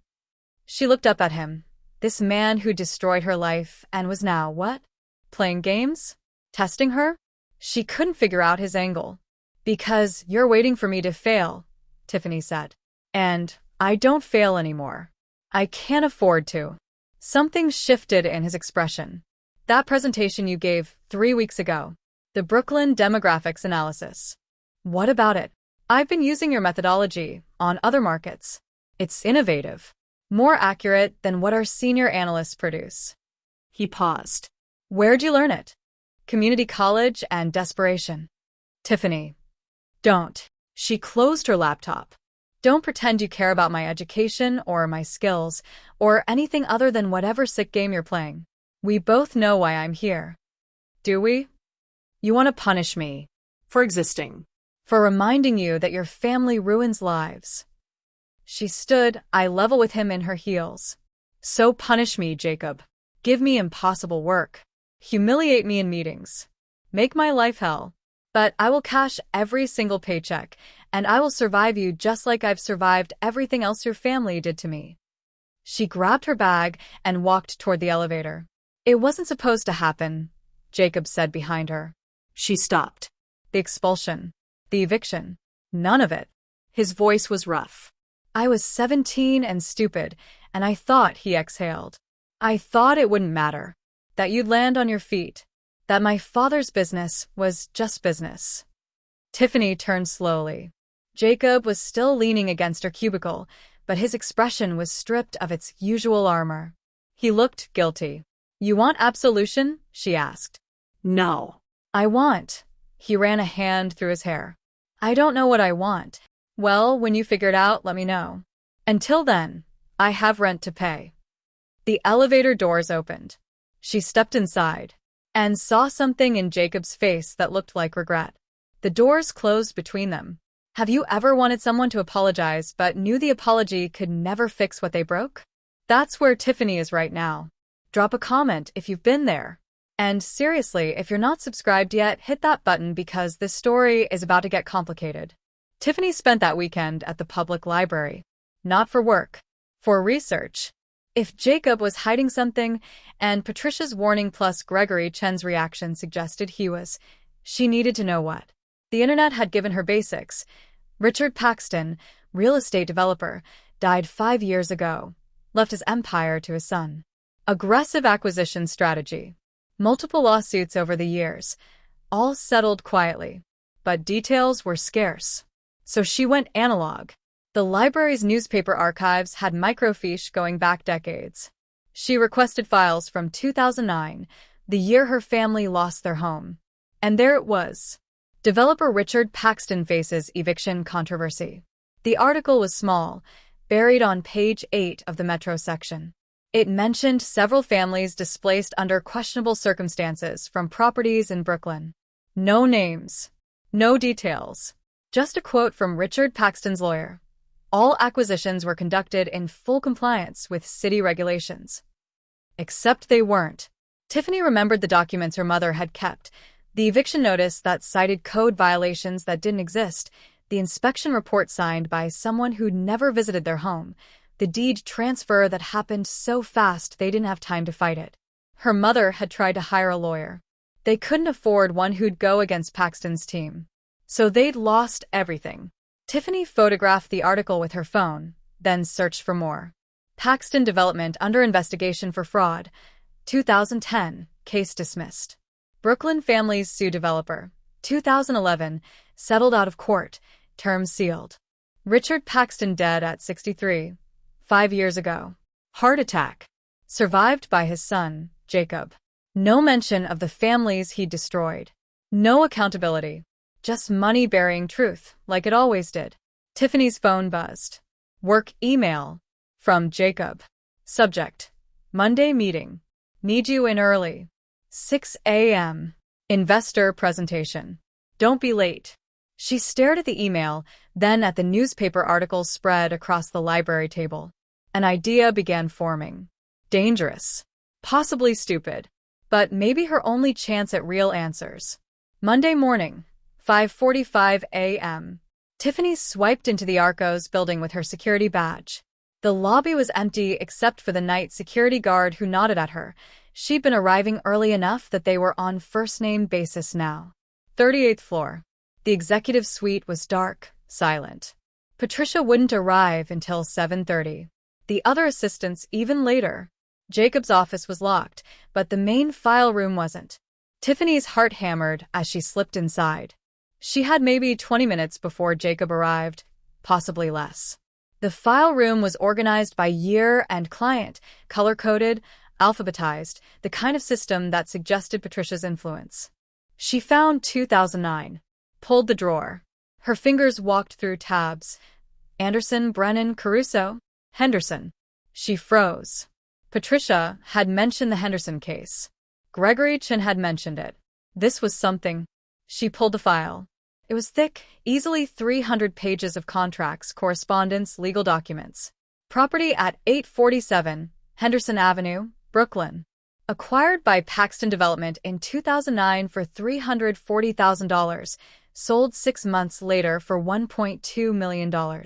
A: She looked up at him. This man who destroyed her life and was now, what? Playing games? Testing her? She couldn't figure out his angle. "Because you're waiting for me to fail," Tiffany said. "And I don't fail anymore. I can't afford to." Something shifted in his expression. "That presentation you gave 3 weeks ago, the Brooklyn demographics analysis. What about it? I've been using your methodology on other markets. It's innovative, more accurate than what our senior analysts produce."
B: He paused.
A: "Where'd you learn it?" "Community college and desperation." "Tiffany, don't." She closed her laptop. "Don't pretend you care about my education or my skills or anything other than whatever sick game you're playing. We both know why I'm here." "Do we?" "You want to punish me."
B: "For existing."
A: "For reminding you that your family ruins lives." She stood, eye level with him in her heels. "So punish me, Jacob. Give me impossible work. Humiliate me in meetings. Make my life hell. But I will cash every single paycheck, and I will survive you just like I've survived everything else your family did to me." She grabbed her bag and walked toward the elevator. "It wasn't supposed to happen," Jacob said behind her.
B: She stopped.
A: "The expulsion, the eviction, none of it." His voice was rough. "I was 17 and stupid, and I thought," he exhaled. "I thought it wouldn't matter. That you'd land on your feet. That my father's business was just business." Tiffany turned slowly. Jacob was still leaning against her cubicle, but his expression was stripped of its usual armor. He looked guilty. "You want absolution?" she asked.
B: "No."
A: "I want." He ran a hand through his hair. "I don't know what I want." "Well, when you figure it out, let me know. Until then, I have rent to pay." The elevator doors opened. She stepped inside and saw something in Jacob's face that looked like regret. The doors closed between them. Have you ever wanted someone to apologize but knew the apology could never fix what they broke? That's where Tiffany is right now. Drop a comment if you've been there. And seriously, if you're not subscribed yet, hit that button because this story is about to get complicated. Tiffany spent that weekend at the public library. Not for work, for research. If Jacob was hiding something, and Patricia's warning plus Gregory Chen's reaction suggested he was, she needed to know what. The internet had given her basics. Richard Paxton, real estate developer, died 5 years ago, left his empire to his son. Aggressive acquisition strategy. Multiple lawsuits over the years, all settled quietly. But details were scarce. So she went analog. The library's newspaper archives had microfiche going back decades. She requested files from 2009, the year her family lost their home. And there it was. Developer Richard Paxton faces eviction controversy. The article was small, buried on page 8 of the Metro section. It mentioned several families displaced under questionable circumstances from properties in Brooklyn. No names, no details. Just a quote from Richard Paxton's lawyer. All acquisitions were conducted in full compliance with city regulations. Except they weren't. Tiffany remembered the documents her mother had kept, the eviction notice that cited code violations that didn't exist, the inspection report signed by someone who'd never visited their home, the deed transfer that happened so fast they didn't have time to fight it. Her mother had tried to hire a lawyer. They couldn't afford one who'd go against Paxton's team. So they'd lost everything. Tiffany photographed the article with her phone, then searched for more. Paxton Development under investigation for fraud. 2010, case dismissed. Brooklyn families sue developer. 2011, settled out of court, terms sealed. Richard Paxton dead at 63, 5 years ago. Heart attack. Survived by his son, Jacob. No mention of the families he destroyed. No accountability. Just money burying truth, like it always did. Tiffany's phone buzzed. Work email. From Jacob. Subject: Monday meeting. Need you in early. 6 a.m. Investor presentation. Don't be late. She stared at the email, then at the newspaper articles spread across the library table. An idea began forming. Dangerous. Possibly stupid. But maybe her only chance at real answers. Monday morning, 5:45 a.m. Tiffany swiped into the Arcos building with her security badge. The lobby was empty except for the night security guard who nodded at her. She'd been arriving early enough that they were on first-name basis now. 38th floor. The executive suite was dark, silent. Patricia wouldn't arrive until 7:30. The other assistants even later. Jacob's office was locked, but the main file room wasn't. Tiffany's heart hammered as she slipped inside. She had maybe 20 minutes before Jacob arrived, possibly less. The file room was organized by year and client, color-coded, alphabetized, the kind of system that suggested Patricia's influence. She found 2009, pulled the drawer. Her fingers walked through tabs. Anderson, Brennan, Caruso, Henderson. She froze. Patricia had mentioned the Henderson case. Gregory Chin had mentioned it. This was something. She pulled the file. It was thick, easily 300 pages of contracts, correspondence, legal documents. Property at 847 Henderson Avenue, Brooklyn. Acquired by Paxton Development in 2009 for $340,000, sold 6 months later for $1.2 million.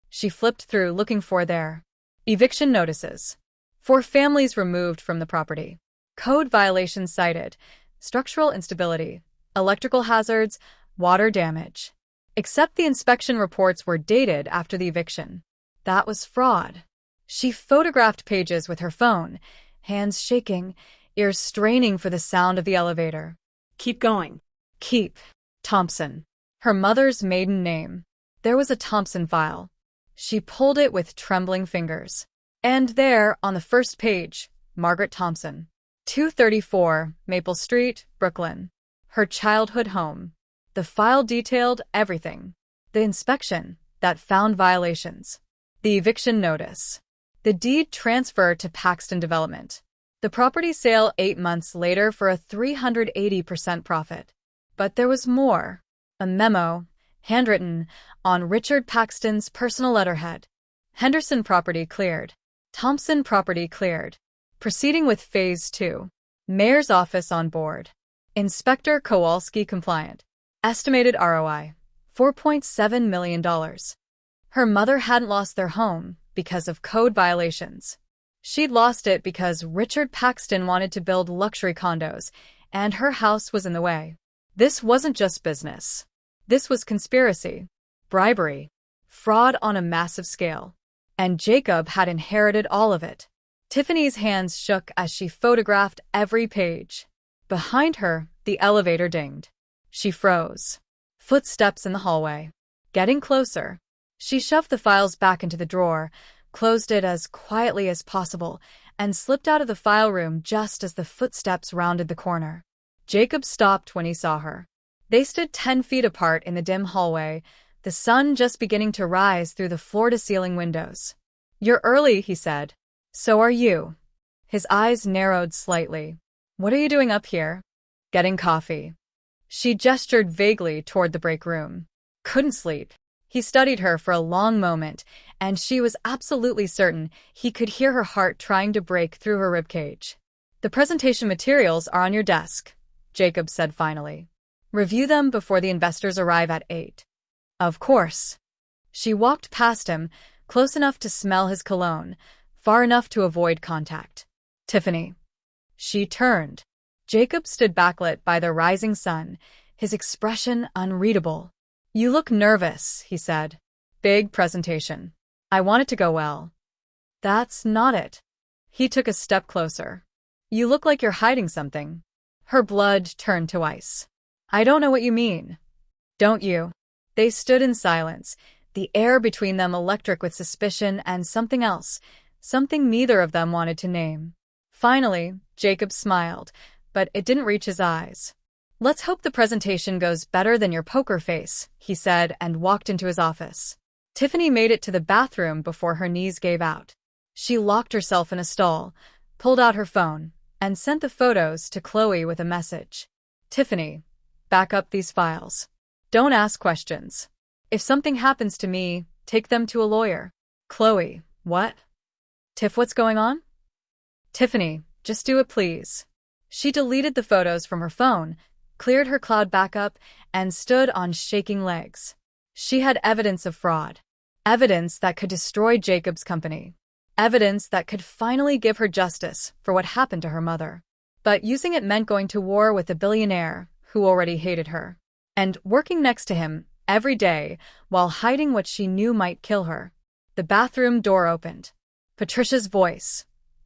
A: She flipped through looking for their eviction notices. 4 families removed from the property. Code violations cited: structural instability, electrical hazards, water damage. Except the inspection reports were dated after the eviction. That was fraud. She photographed pages with her phone, hands shaking, ears straining for the sound of the elevator.
B: Keep going.
A: Keep. Thompson. Her mother's maiden name. There was a Thompson file. She pulled it with trembling fingers. And there, on the first page, Margaret Thompson. 234 Maple Street, Brooklyn. Her childhood home. The file detailed everything. The inspection that found violations. The eviction notice. The deed transfer to Paxton Development. The property sale 8 months later for a 380% profit. But there was more. A memo, handwritten, on Richard Paxton's personal letterhead. Henderson property cleared. Thompson property cleared. Proceeding with Phase 2. Mayor's office on board. Inspector Kowalski compliant. Estimated ROI: $4.7 million. Her mother hadn't lost their home because of code violations. She'd lost it because Richard Paxton wanted to build luxury condos, and her house was in the way. This wasn't just business. This was conspiracy, bribery, fraud on a massive scale. And Jacob had inherited all of it. Tiffany's hands shook as she photographed every page. Behind her, the elevator dinged. She froze. Footsteps in the hallway. Getting closer. She shoved the files back into the drawer, closed it as quietly as possible, and slipped out of the file room just as the footsteps rounded the corner. Jacob stopped when he saw her. They stood 10 feet apart in the dim hallway, the sun just beginning to rise through the floor-to-ceiling windows. "You're early," he said. "So are you." His eyes narrowed slightly. "What are you doing up here?" "Getting coffee." She gestured vaguely toward the break room. "Couldn't sleep." He studied her for a long moment, and she was absolutely certain he could hear her heart trying to break through her ribcage. "The presentation materials are on your desk," Jacob said finally. "Review them before the investors arrive at 8. "Of course." She walked past him, close enough to smell his cologne, far enough to avoid contact. "Tiffany." She turned. Jacob stood backlit by the rising sun, his expression unreadable. "You look nervous," he said. "Big presentation. I want it to go well." "That's not it." He took a step closer. "You look like you're hiding something." Her blood turned to ice. "I don't know what you mean." "Don't you?" They stood in silence, the air between them electric with suspicion and something else, something neither of them wanted to name. Finally, Jacob smiled, but it didn't reach his eyes. "Let's hope the presentation goes better than your poker face," he said and walked into his office. Tiffany made it to the bathroom before her knees gave out. She locked herself in a stall, pulled out her phone, and sent the photos to Chloe with a message. "Tiffany, back up these files. Don't ask questions. If something happens to me, take them to a lawyer." "Chloe, what?" "Tiff, what's going on?" "Tiffany, just do it, please." She deleted the photos from her phone, cleared her cloud backup, and stood on shaking legs. She had evidence of fraud. Evidence that could destroy Jacob's company. Evidence that could finally give her justice for what happened to her mother. But using it meant going to war with a billionaire who already hated her. And working next to him every day while hiding what she knew might kill her. The bathroom door opened. Patricia's voice.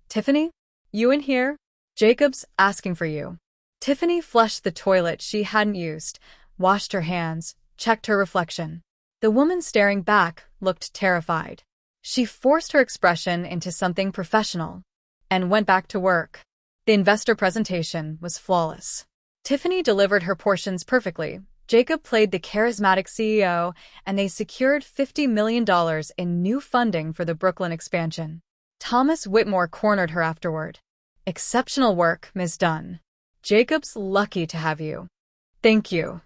A: "Tiffany? You in here? Jacob's asking for you." Tiffany flushed the toilet she hadn't used, washed her hands, checked her reflection. The woman staring back looked terrified. She forced her expression into something professional and went back to work. The investor presentation was flawless. Tiffany delivered her portions perfectly. Jacob played the charismatic CEO, and they secured $50 million in new funding for the Brooklyn expansion. Thomas Whitmore cornered her afterward. "Exceptional work, Ms. Dunn. Jacob's lucky to have you." "Thank you.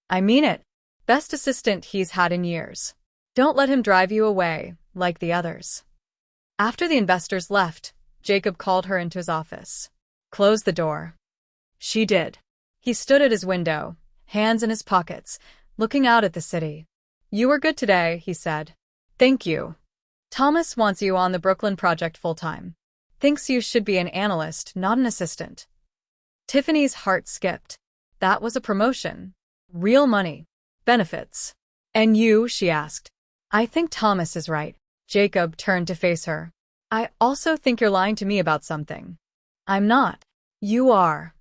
A: I mean it. Best assistant he's had in years. Don't let him drive you away, like the others." After the investors left, Jacob called her into his office. "Close the door." She did. He stood at his window, hands in his pockets, looking out at the city. "You were good today," he said. "Thank you. Thomas wants you on the Brooklyn project full-time. Thinks you should be an analyst, not an assistant." Tiffany's heart skipped. That was a promotion. Real money. Benefits. "And you?" she asked. "I think Thomas is right." Jacob turned to face her. "I also think you're lying to me about something." "I'm not." "You are."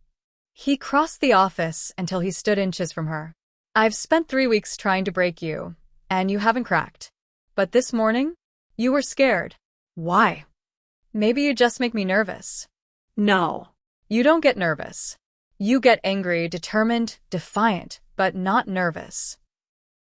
A: He crossed the office until he stood inches from her. "I've spent 3 weeks trying to break you, and you haven't cracked. But this morning, you were scared." "Why?" "Maybe you just make me nervous."
B: No.
A: You don't get nervous. You get angry, determined, defiant, but not nervous.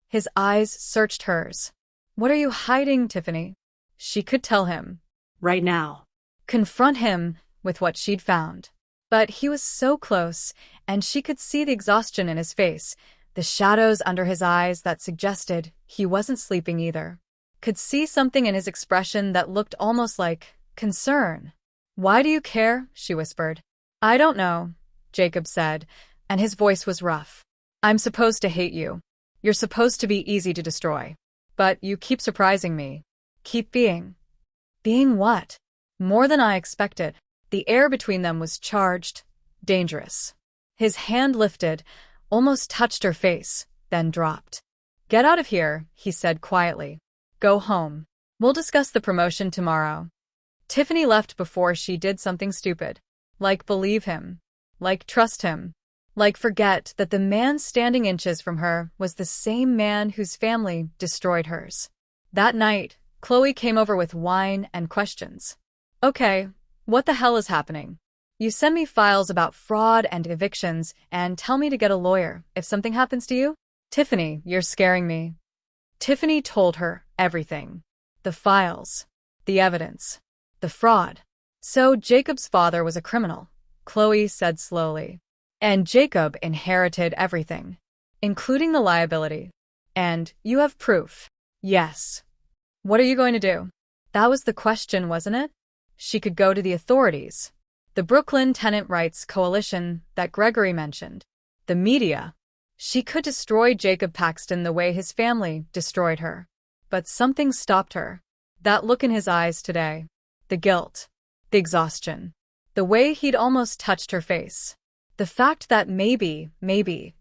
A: His eyes searched hers. "What are you hiding, Tiffany?" She could tell him.
B: Right now.
A: Confront him with what she'd found. But he was so close, and she could see the exhaustion in his face, the shadows under his eyes that suggested he wasn't sleeping either. Could see something in his expression that looked almost like concern. "Why do you care?" she whispered. "I don't know," Jacob said, and his voice was rough. "I'm supposed to hate you. You're supposed to be easy to destroy. But you keep surprising me. Keep being." "Being what?" "More than I expected." The air between them was charged, dangerous. His hand lifted, almost touched her face, then dropped. "Get out of here," he said quietly. "Go home. We'll discuss the promotion tomorrow." Tiffany left before she did something stupid. Like believe him. Like trust him. Like forget that the man standing inches from her was the same man whose family destroyed hers. That night, Chloe came over with wine and questions. "Okay, what the hell is happening? You send me files about fraud and evictions and tell me to get a lawyer if something happens to you? Tiffany, you're scaring me." Tiffany told her everything. The files. The evidence. The fraud. "So Jacob's father was a criminal," Chloe said slowly. "And Jacob inherited everything, including the liability. And you have proof." "Yes." "What are you going to do?" That was the question, wasn't it? She could go to the authorities. The Brooklyn Tenant Rights Coalition that Gregory mentioned. The media. She could destroy Jacob Paxton the way his family destroyed her. But something stopped her. That look in his eyes today. The guilt. The exhaustion. The way he'd almost touched her face. The fact that maybe,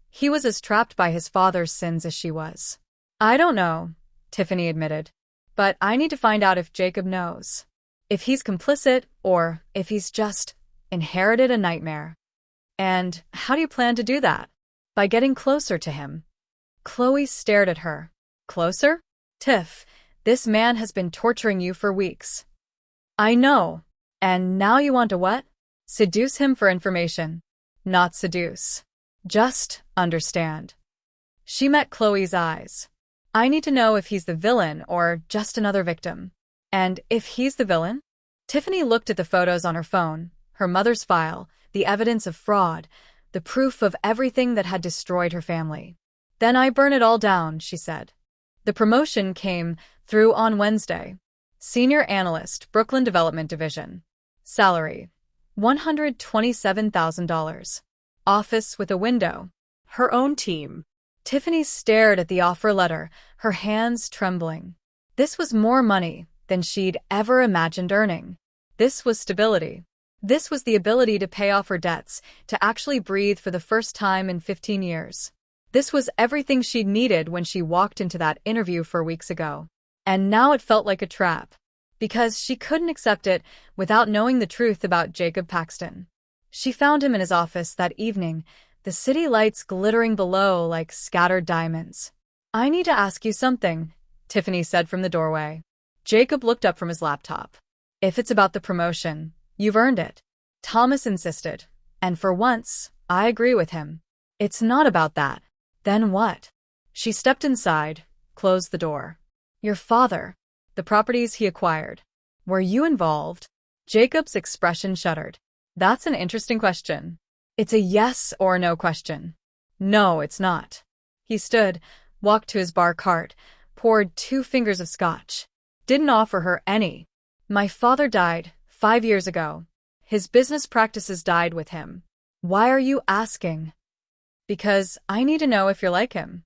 A: he was as trapped by his father's sins as she was. I don't know, Tiffany admitted. But I need to find out if Jacob knows. If he's complicit, or if he's just inherited a nightmare. And how do you plan to do that? By getting closer to him. Chloe stared at her. Closer? Tiff, this man has been torturing you for weeks. I know. And now you want to what? Seduce him for information. Not seduce. Just understand. She met Chloe's eyes. I need to know if he's the villain or just another victim. And if he's the villain? Tiffany looked at the photos on her phone, her mother's file, the evidence of fraud, the proof of everything that had destroyed her family. Then I burn it all down, she said. The promotion came through on Wednesday. Senior Analyst, Brooklyn Development Division. Salary, $127,000. Office with a window.
B: Her own team.
A: Tiffany stared at the offer letter, her hands trembling. This was more money than she'd ever imagined earning. This was stability. This was the ability to pay off her debts, to actually breathe for the first time in 15 years. This was everything she'd needed when she walked into that interview 4 weeks ago. And now it felt like a trap. Because she couldn't accept it without knowing the truth about Jacob Paxton. She found him in his office that evening, the city lights glittering below like scattered diamonds. I need to ask you something, Tiffany said from the doorway. Jacob looked up from his laptop. If it's about the promotion, you've earned it. Thomas insisted. And for once, I agree with him. It's not about that. Then what? She stepped inside, closed the door. Your father. The properties he acquired. Were you involved? Jacob's expression shuddered. That's an interesting question. It's a yes or no question. No, it's not. He stood, walked to his bar cart, poured 2 fingers of scotch. Didn't offer her any. My father died 5 years ago. His business practices died with him. Why are you asking? Because I need to know if you're like him.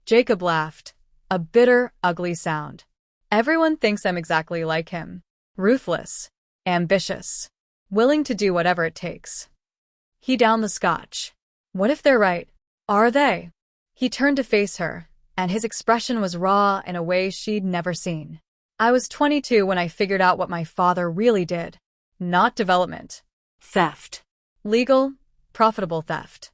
A: Jacob laughed, a bitter, ugly sound. Everyone thinks I'm exactly like him. Ruthless, ambitious, willing to do whatever it takes. He downed the scotch. What if they're right? Are they? He turned to face her, and his expression was raw in a way she'd never seen. I was 22 when I figured out what my father really did. Not development.
B: Theft.
A: Legal, profitable theft.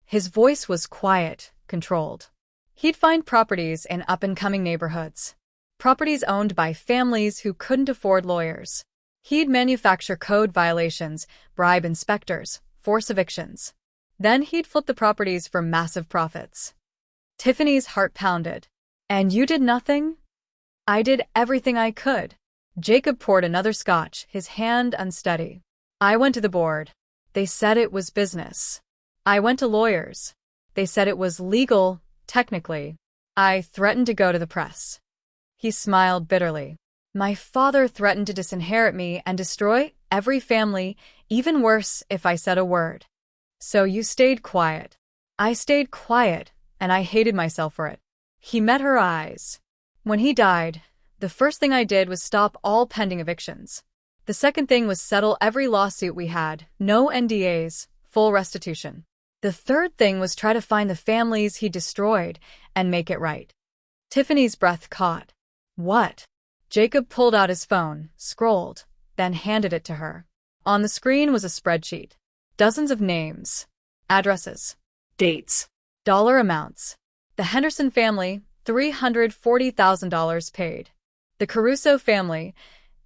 A: His voice was quiet, controlled. He'd find properties in up-and-coming neighborhoods. Properties owned by families who couldn't afford lawyers. He'd manufacture code violations, bribe inspectors, force evictions. Then he'd flip the properties for massive profits. Tiffany's heart pounded. And you did nothing? I did everything I could. Jacob poured another scotch, his hand unsteady. I went to the board. They said it was business. I went to lawyers. They said it was legal, technically. I threatened to go to the press. He smiled bitterly. My father threatened to disinherit me and destroy every family, even worse if I said a word. So you stayed quiet. I stayed quiet, and I hated myself for it. He met her eyes. When he died, the first thing I did was stop all pending evictions. The second thing was settle every lawsuit we had, no NDAs, full restitution. The third thing was try to find the families he destroyed and make it right. Tiffany's breath caught. What? Jacob pulled out his phone, scrolled, then handed it to her. On the screen was a spreadsheet. Dozens of names, addresses,
B: Dates.
A: dollar amounts. The Henderson family, $340,000 paid. The Caruso family,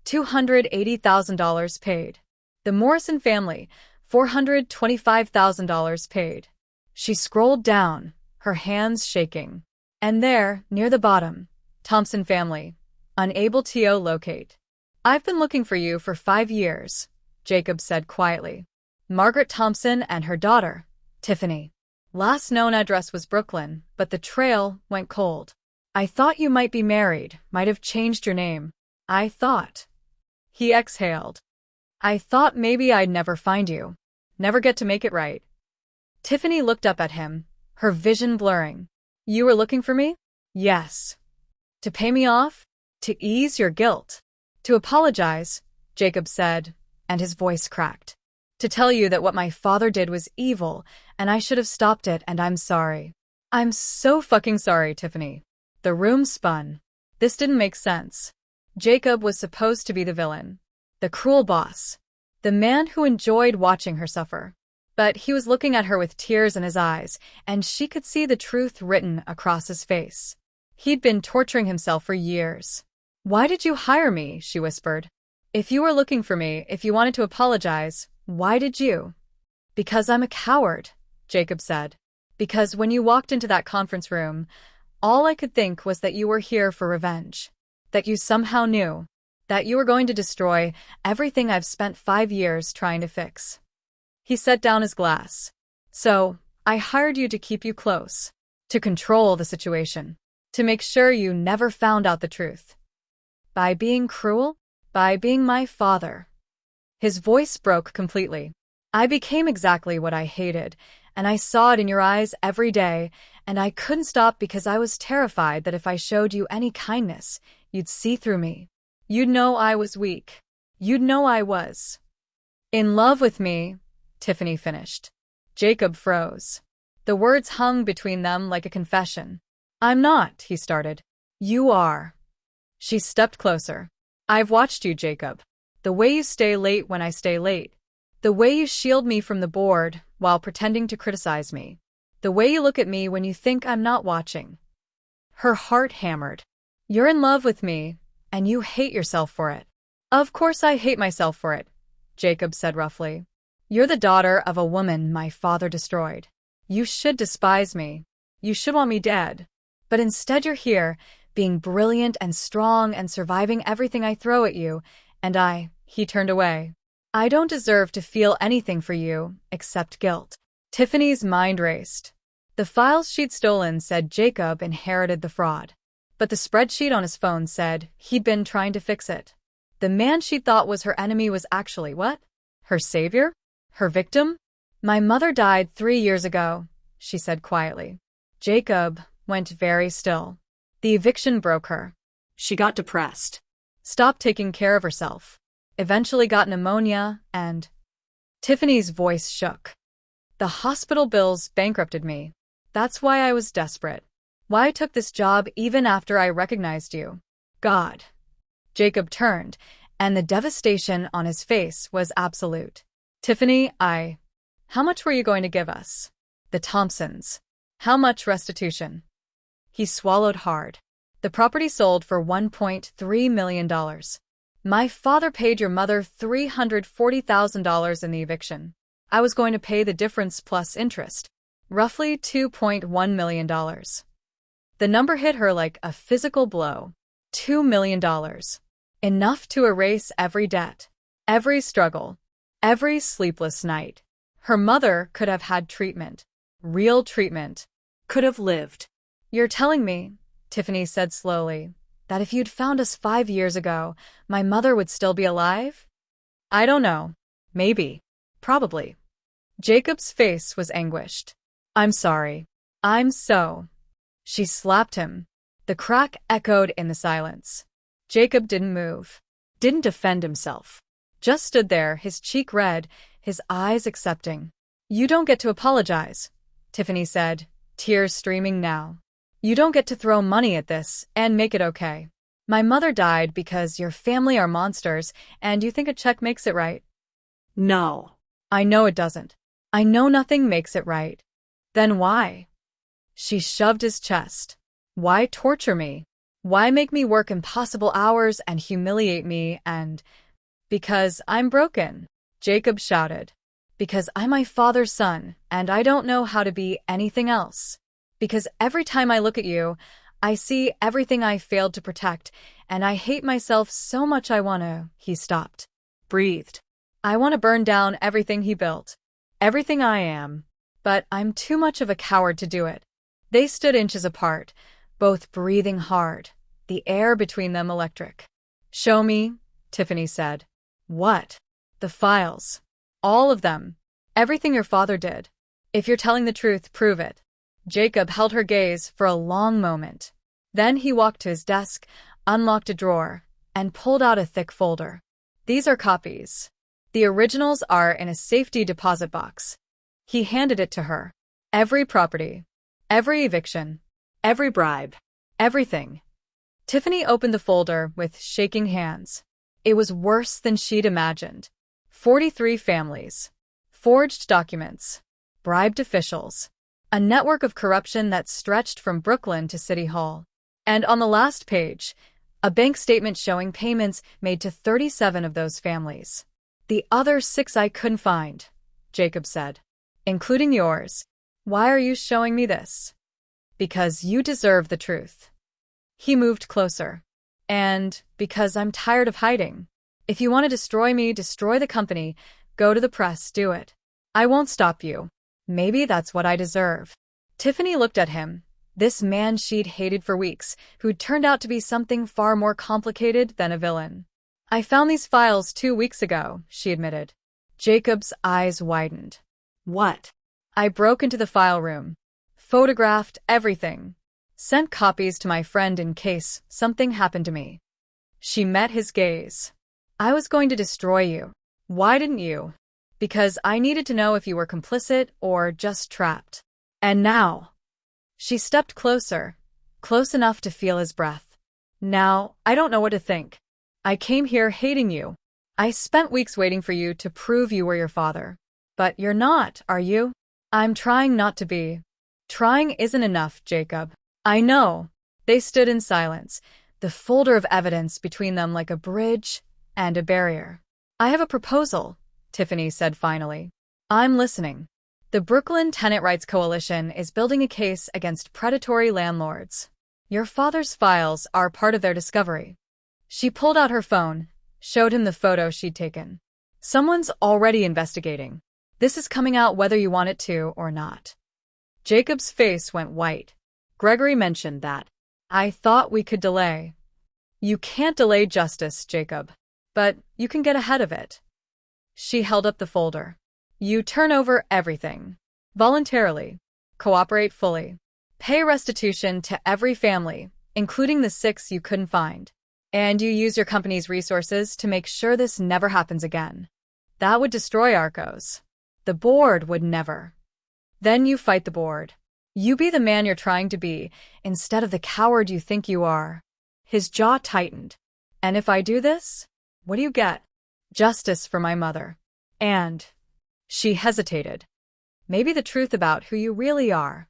A: $280,000 paid. The Morrison family, $425,000 paid. She scrolled down, her hands shaking. And there, near the bottom, Thompson family, unable to locate. I've been looking for you for 5 years, Jacob said quietly. Margaret Thompson and her daughter, Tiffany. Last known address was Brooklyn, but the trail went cold. I thought you might be married, might have changed your name. I thought. He exhaled. I thought maybe I'd never find you. Never get to make it right. Tiffany looked up at him, her vision blurring. You were looking for me? Yes. To pay me off? To ease your guilt? To apologize, Jacob said, and his voice cracked. To tell you that what my father did was evil, and I should have stopped it, and I'm sorry. I'm so fucking sorry, Tiffany. The room spun. This didn't make sense. Jacob was supposed to be the villain. The cruel boss. The man who enjoyed watching her suffer. But he was looking at her with tears in his eyes, and she could see the truth written across his face. He'd been torturing himself for years. "Why did you hire me?" she whispered. "If you were looking for me, if you wanted to apologize, why did you?" "Because I'm a coward," Jacob said. "Because when you walked into that conference room, all I could think was that you were here for revenge. That you somehow knew. That you were going to destroy everything I've spent 5 years trying to fix." He set down his glass. "So, I hired you to keep you close. To control the situation. To make sure you never found out the truth. By being cruel? By being my father." His voice broke completely. "I became exactly what I hated, and I saw it in your eyes every day, and I couldn't stop because I was terrified that if I showed you any kindness, you'd see through me. You'd know I was weak. You'd know I was in love with me," Tiffany finished. Jacob froze. The words hung between them like a confession. "I'm not," he started. "You are." She stepped closer. "I've watched you, Jacob. The way you stay late when I stay late. The way you shield me from the board while pretending to criticize me. The way you look at me when you think I'm not watching." Her heart hammered. "You're in love with me, and you hate yourself for it." "Of course I hate myself for it," Jacob said roughly. "You're the daughter of a woman my father destroyed. You should despise me. You should want me dead. But instead you're here, being brilliant and strong and surviving everything I throw at you, and he turned away. "I don't deserve to feel anything for you, except guilt." Tiffany's mind raced. The files she'd stolen said Jacob inherited the fraud. But the spreadsheet on his phone said he'd been trying to fix it. The man she thought was her enemy was actually what? Her savior? Her victim? "My mother died 3 years ago," she said quietly. Jacob went very still. The eviction broke her.
B: She got depressed.
A: Stopped taking care of herself. Eventually got pneumonia and… Tiffany's voice shook. "The hospital bills bankrupted me. That's why I was desperate. Why I took this job even after I recognized you. God." Jacob turned, and the devastation on his face was absolute. "Tiffany, how much were you going to give us? The Thompsons. How much restitution?" He swallowed hard. "The property sold for $1.3 million. My father paid your mother $340,000 in the eviction. I was going to pay the difference plus interest. Roughly $2.1 million. The number hit her like a physical blow. $2 million. Enough to erase every debt, every struggle, every sleepless night. Her mother could have had treatment. Real treatment.
B: Could have lived.
A: "You're telling me," Tiffany said slowly, "that if you'd found us 5 years ago, my mother would still be alive?" "I don't know. Maybe. Probably." Jacob's face was anguished. "I'm sorry. I'm so…" She slapped him. The crack echoed in the silence. Jacob didn't move. Didn't defend himself. Just stood there, his cheek red, his eyes accepting. "You don't get to apologize," Tiffany said, tears streaming now. "You don't get to throw money at this and make it okay. My mother died because your family are monsters, and you think a check makes it right?"
B: No.
A: "I know it doesn't. I know nothing makes it right." "Then why?" She shoved his chest. "Why torture me? Why make me work impossible hours and humiliate me and…" "Because I'm broken," Jacob shouted. "Because I'm my father's son, and I don't know how to be anything else. Because every time I look at you, I see everything I failed to protect, and I hate myself so much I wanna…" He stopped. Breathed. "I want to burn down everything he built. Everything I am. But I'm too much of a coward to do it." They stood inches apart, both breathing hard, the air between them electric. "Show me," Tiffany said. "What?" "The files. All of them. Everything your father did. If you're telling the truth, prove it." Jacob held her gaze for a long moment. Then he walked to his desk, unlocked a drawer, and pulled out a thick folder. "These are copies. The originals are in a safety deposit box. He handed it to her. Every property, every eviction,
B: Every bribe.
A: everything. Tiffany opened the folder with shaking hands. It was worse than she'd imagined. 43 families, forged documents, bribed officials, a network of corruption that stretched from Brooklyn to City Hall. And on the last page, a bank statement showing payments made to 37 of those families. The other 6 I couldn't find, Jacob said, including yours. Why are you showing me this? Because you deserve the truth. He moved closer. And because I'm tired of hiding. If you want to destroy me, destroy the company, go to the press, do it. I won't stop you. Maybe that's what I deserve. Tiffany looked at him, this man she'd hated for weeks, who'd turned out to be something far more complicated than a villain. I found these files 2 weeks ago, she admitted. Jacob's eyes widened.
B: What?
A: I broke into the file room, photographed everything, sent copies to my friend in case something happened to me. She met his gaze. I was going to destroy you. Why didn't you? Because I needed to know if you were complicit or just trapped. And now. She stepped closer, close enough to feel his breath. Now, I don't know what to think. I came here hating you. I spent weeks waiting for you to prove you were your father. But you're not, are you? I'm trying not to be. Trying isn't enough, Jacob. I know. They stood in silence, the folder of evidence between them like a bridge and a barrier. I have a proposal, Tiffany said finally. I'm listening. The Brooklyn Tenant Rights Coalition is building a case against predatory landlords. Your father's files are part of their discovery. She pulled out her phone, showed him the photo she'd taken. Someone's already investigating. This is coming out whether you want it to or not. Jacob's face went white. Gregory mentioned that. I thought we could delay. You can't delay justice, Jacob. But you can get ahead of it. She held up the folder. You turn over everything. Voluntarily. Cooperate fully. Pay restitution to every family, including the 6 you couldn't find. And you use your company's resources to make sure this never happens again. That would destroy Arcos. The board would never. Then you fight the board. You be the man you're trying to be, instead of the coward you think you are. His jaw tightened. And if I do this, what do you get? Justice for my mother. And... She hesitated. Maybe the truth about who you really are.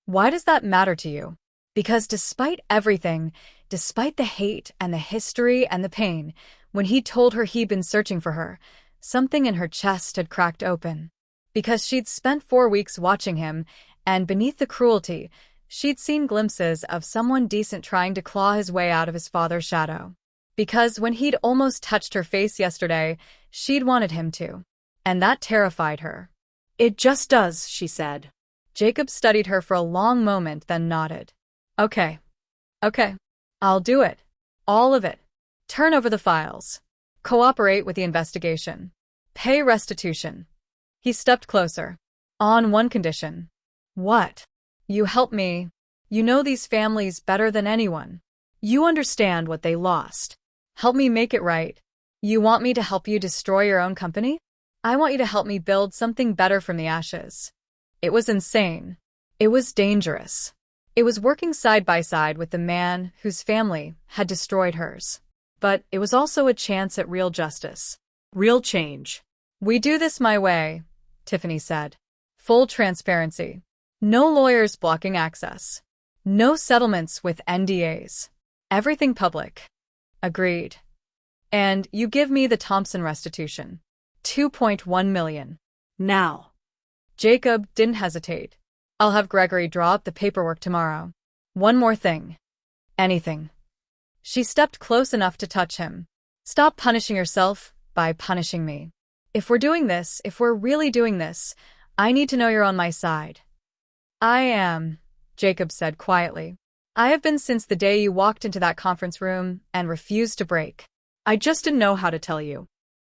A: Why does that matter to you? Because despite everything, despite the hate and the history and the pain, when he told her he'd been searching for her, something in her chest had cracked open. Because she'd spent 4 weeks watching him, and beneath the cruelty, she'd seen glimpses of someone decent trying to claw his way out of his father's shadow. Because when he'd almost touched her face yesterday, she'd wanted him to. And that terrified her. It just does, she said. Jacob studied her for a long moment, then nodded. Okay. I'll do it. All of it. Turn over the files. Cooperate with the investigation. Pay restitution. He stepped closer. On one condition. What? You help me. You know these families better than anyone. You understand what they lost. Help me make it right. You want me to help you destroy your own company? I want you to help me build something better from the ashes. It was insane. It was dangerous. It was working side by side with the man whose family had destroyed hers. But it was also a chance at real justice. Real change. We do this my way, Tiffany said. Full transparency. No lawyers blocking access. No settlements with NDAs. Everything public. Agreed. And you give me the Thompson restitution. 2.1 million. Now. Jacob didn't hesitate. I'll have Gregory draw up the paperwork tomorrow. One more thing. Anything. She stepped close enough to touch him. Stop punishing yourself by punishing me. If we're doing this, if we're really doing this, I need to know you're on my side. I am, Jacob said quietly. I have been since the day you walked into that conference room and refused to break. I just didn't know how to tell you.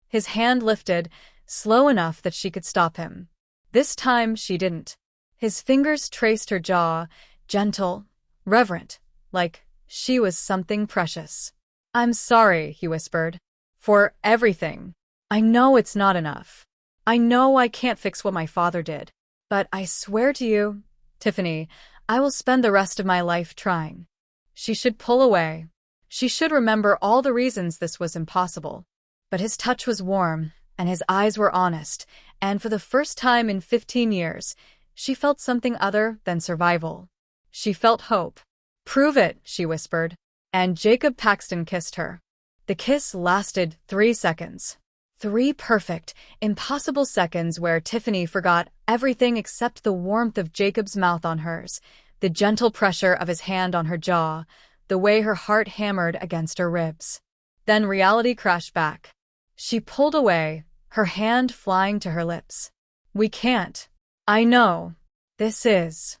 A: His hand lifted, slow enough that she could stop him. This time she didn't. His fingers traced her jaw, gentle, reverent, like she was something precious. I'm sorry, he whispered. For everything. I know it's not enough. I know I can't fix what my father did. But I swear to you, Tiffany, I will spend the rest of my life trying. She should pull away. She should remember all the reasons this was impossible. But his touch was warm, and his eyes were honest, and for the first time in 15 years, she felt something other than survival. She felt hope. Prove it, she whispered, and Jacob Paxton kissed her. The kiss lasted 3 seconds. 3 perfect, impossible seconds where Tiffany forgot everything except the warmth of Jacob's mouth on hers, the gentle pressure of his hand on her jaw, the way her heart hammered against her ribs. Then reality crashed back. She pulled away, her hand flying to her lips. We can't. I know. This is.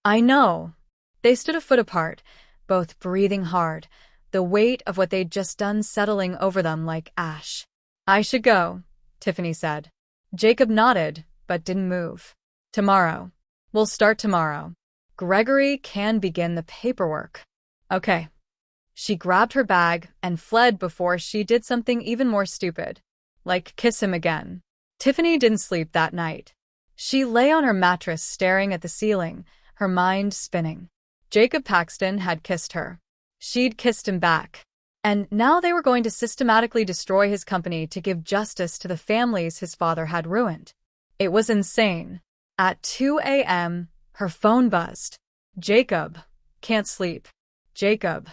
A: I know. They stood a foot apart, both breathing hard, the weight of what they'd just done settling over them like ash. I should go, Tiffany said. Jacob nodded, but didn't move. Tomorrow. We'll start tomorrow. Gregory can begin the paperwork. Okay. She grabbed her bag and fled before she did something even more stupid, like kiss him again. Tiffany didn't sleep that night. She lay on her mattress staring at the ceiling, her mind spinning. Jacob Paxton had kissed her. She'd kissed him back. And now they were going to systematically destroy his company to give justice to the families his father had ruined. It was insane. At 2 a.m., her phone buzzed. Jacob. Can't sleep. Jacob.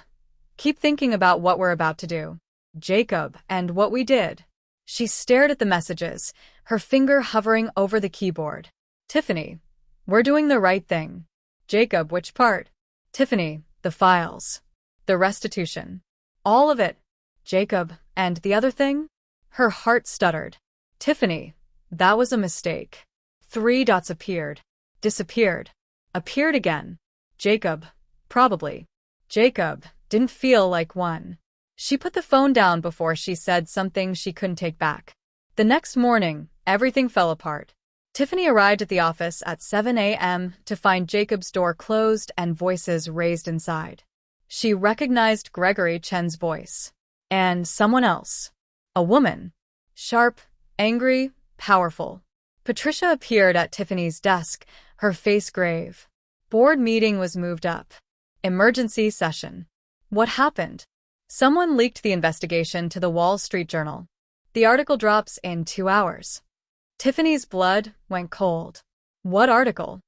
A: Keep thinking about what we're about to do. Jacob, and what we did. She stared at the messages, her finger hovering over the keyboard. Tiffany. We're doing the right thing. Jacob, which part? Tiffany, the files. The restitution. All of it. Jacob, and the other thing? Her heart stuttered. Tiffany, that was a mistake. 3 dots appeared. Disappeared. Appeared again. Jacob, probably. Jacob didn't feel like one. She put the phone down before she said something she couldn't take back. The next morning, everything fell apart. Tiffany arrived at the office at 7 a.m. to find Jacob's door closed and voices raised inside. She recognized Gregory Chen's voice. And someone else. A woman. Sharp, angry, powerful. Patricia appeared at Tiffany's desk, her face grave. Board meeting was moved up. Emergency session. What happened? Someone leaked the investigation to the Wall Street Journal. The article drops in 2 hours. Tiffany's blood went cold. What article?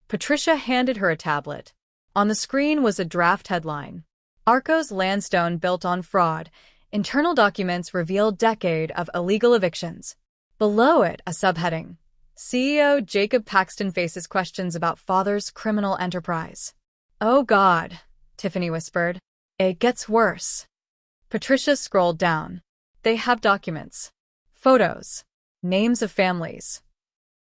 A: Patricia handed her a tablet. On the screen was a draft headline. Arcos Landstone built on fraud. Internal documents reveal decade of illegal evictions. Below it, a subheading. CEO Jacob Paxton faces questions about father's criminal enterprise. Oh God, Tiffany whispered. It gets worse. Patricia scrolled down. They have documents. Photos. Names of families.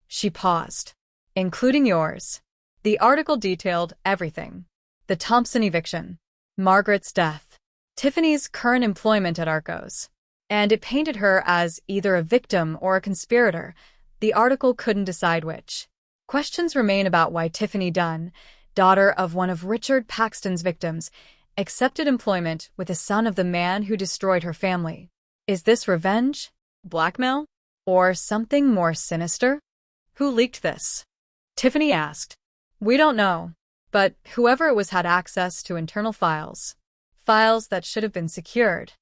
A: She paused. Including yours. The article detailed everything. The Thompson eviction. Margaret's death. Tiffany's current employment at Arcos. And it painted her as either a victim or a conspirator. The article couldn't decide which. Questions remain about why Tiffany Dunn, daughter of one of Richard Paxton's victims, accepted employment with the son of the man who destroyed her family. Is this revenge? Blackmail? Or something more sinister? Who leaked this? Tiffany asked. We don't know, but whoever it was had access to internal files. Files that should have been secured.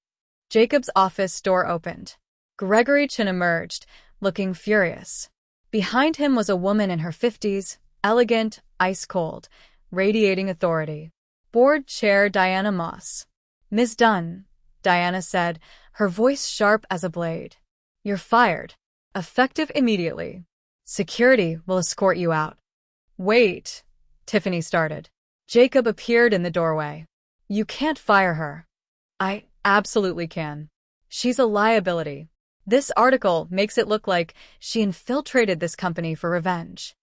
A: Jacob's office door opened. Gregory Chen emerged, looking furious. Behind him was a woman in her 50s, elegant, ice-cold, radiating authority. Board Chair Diana Moss. Ms. Dunn, Diana said, her voice sharp as a blade. You're fired. Effective immediately. Security will escort you out. Wait, Tiffany started. Jacob appeared in the doorway. You can't fire her. I absolutely can. She's a liability. This article makes it look like she infiltrated this company for revenge.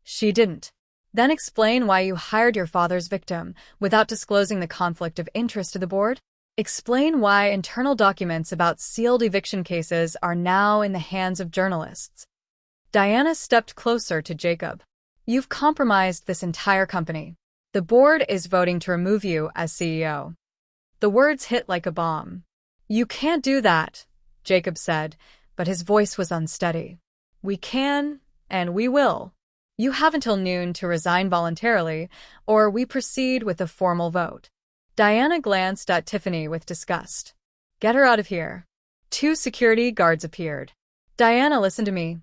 A: She didn't. Then explain why you hired your father's victim without disclosing the conflict of interest to the board. Explain why internal documents about sealed eviction cases are now in the hands of journalists. Diana stepped closer to Jacob. You've compromised this entire company. The board is voting to remove you as CEO. The words hit like a bomb. You can't do that, Jacob said, but his voice was unsteady. We can, and we will. You have until noon to resign voluntarily, or we proceed with a formal vote. Diana glanced at Tiffany with disgust. Get her out of here. 2 security guards appeared. Diana, listen to me,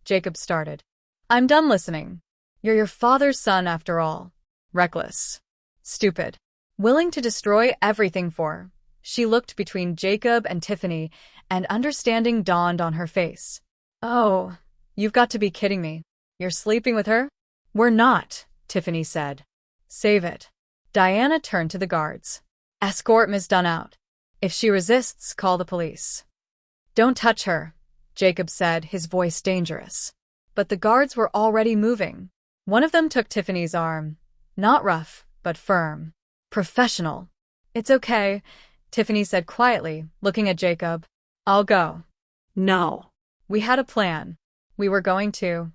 A: Jacob started. I'm done listening. You're your father's son after all. Reckless. Stupid. Willing to destroy everything for. She looked between Jacob and Tiffany, and understanding dawned on her face. Oh, you've got to be kidding me. You're sleeping with her? We're not, Tiffany said. Save it. Diana turned to the guards. Escort Ms. Dunn out. If she resists, call the police. Don't touch her, Jacob said, his voice dangerous. But the guards were already moving. One of them took Tiffany's arm. Not rough, but firm. Professional. It's okay, Tiffany said quietly, looking at Jacob. I'll go.
B: No.
A: We had a plan. We were going to.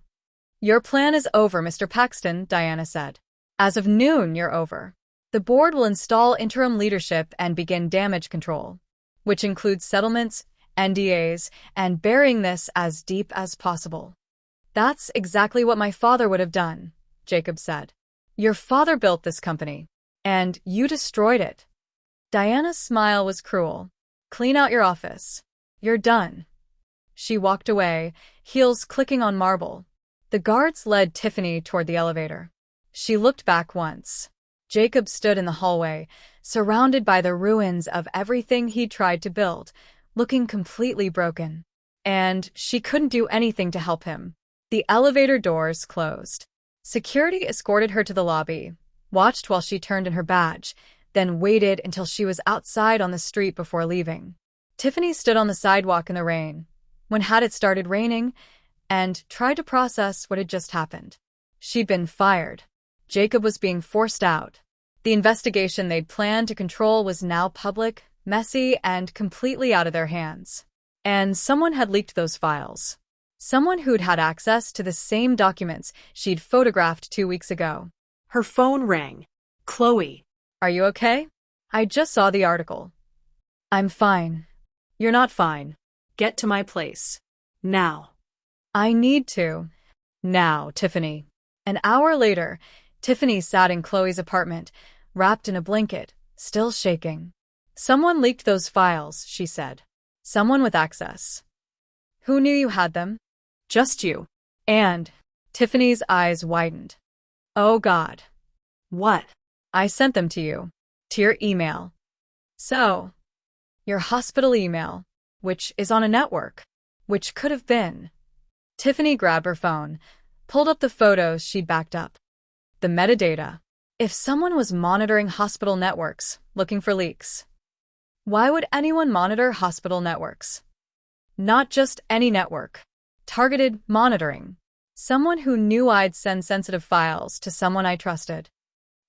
A: Your plan is over, Mr. Paxton, Diana said. As of noon, you're over. The board will install interim leadership and begin damage control, which includes settlements, NDAs, and burying this as deep as possible. That's exactly what my father would have done, Jacob said. Your father built this company, and you destroyed it. Diana's smile was cruel. Clean out your office. You're done. She walked away, heels clicking on marble. The guards led Tiffany toward the elevator. She looked back once. Jacob stood in the hallway, surrounded by the ruins of everything he'd tried to build, looking completely broken. And she couldn't do anything to help him. The elevator doors closed. Security escorted her to the lobby, watched while she turned in her badge, then waited until she was outside on the street before leaving. Tiffany stood on the sidewalk in the rain, when had it started raining, and tried to process what had just happened. She'd been fired. Jacob was being forced out. The investigation they'd planned to control was now public, messy, and completely out of their hands. And someone had leaked those files. Someone who'd had access to the same documents she'd photographed 2 weeks ago.
B: Her phone rang. Chloe.
A: Are you okay? I just saw the article. I'm fine. You're not fine.
B: Get to my place. Now.
A: I need to. Now, Tiffany. An hour later, Tiffany sat in Chloe's apartment, wrapped in a blanket, still shaking. Someone leaked those files, she said. Someone with access. Who knew you had them? Just you. And Tiffany's eyes widened. Oh God.
B: What?
A: I sent them to you. To your email. So, your hospital email, which is on a network, which could have been. Tiffany grabbed her phone, pulled up the photos she'd backed up. The metadata. If someone was monitoring hospital networks, looking for leaks, why would anyone monitor hospital networks? Not just any network. Targeted monitoring. Someone who knew I'd send sensitive files to someone I trusted.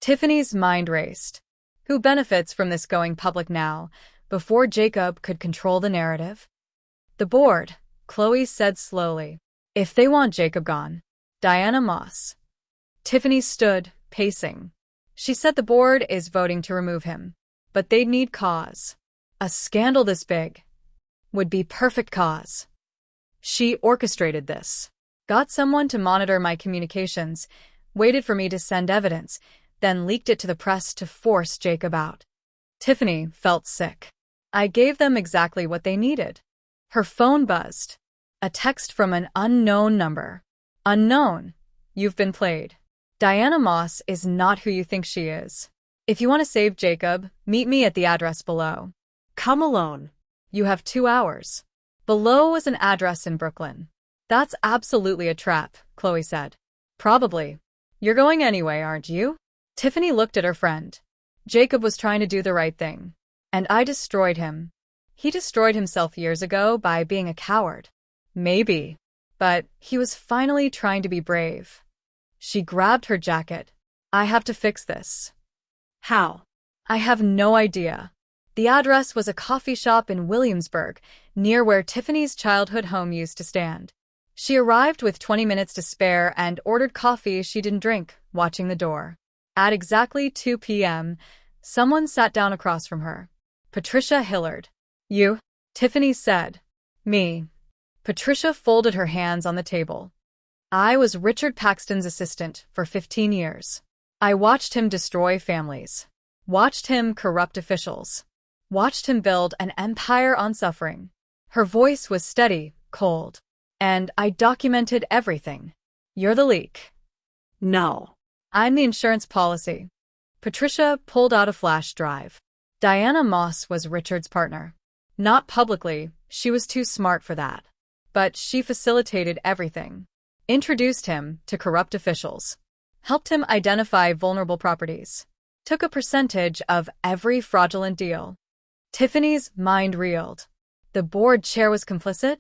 A: Tiffany's mind raced. Who benefits from this going public now, before Jacob could control the narrative? The board, Chloe said slowly. If they want Jacob gone. Diana Moss. Tiffany stood, pacing. She said the board is voting to remove him, but they'd need cause. A scandal this big would be perfect cause. She orchestrated this. Got someone to monitor my communications, waited for me to send evidence, then leaked it to the press to force Jacob out. Tiffany felt sick. I gave them exactly what they needed. Her phone buzzed. A text from an unknown number. Unknown. You've been played. Diana Moss is not who you think she is. If you want to save Jacob, meet me at the address below.
B: Come alone.
A: You have 2 hours. Below was an address in Brooklyn. That's absolutely a trap, Chloe said. Probably. You're going anyway, aren't you? Tiffany looked at her friend. Jacob was trying to do the right thing. And I destroyed him. He destroyed himself years ago by being a coward. Maybe. But he was finally trying to be brave. She grabbed her jacket. I have to fix this.
B: How?
A: I have no idea. The address was a coffee shop in Williamsburg, near where Tiffany's childhood home used to stand. She arrived with 20 minutes to spare and ordered coffee she didn't drink, watching the door. At exactly 2 p.m., someone sat down across from her. Patricia Hillard. You? Tiffany said. Me. Patricia folded her hands on the table. I was Richard Paxton's assistant for 15 years. I watched him destroy families. Watched him corrupt officials. Watched him build an empire on suffering. Her voice was steady, cold. And I documented everything. You're the leak.
B: No.
A: I'm the insurance policy. Patricia pulled out a flash drive. Diana Moss was Richard's partner. Not publicly, she was too smart for that. But she facilitated everything. Introduced him to corrupt officials. Helped him identify vulnerable properties. Took a percentage of every fraudulent deal. Tiffany's mind reeled. The board chair was complicit?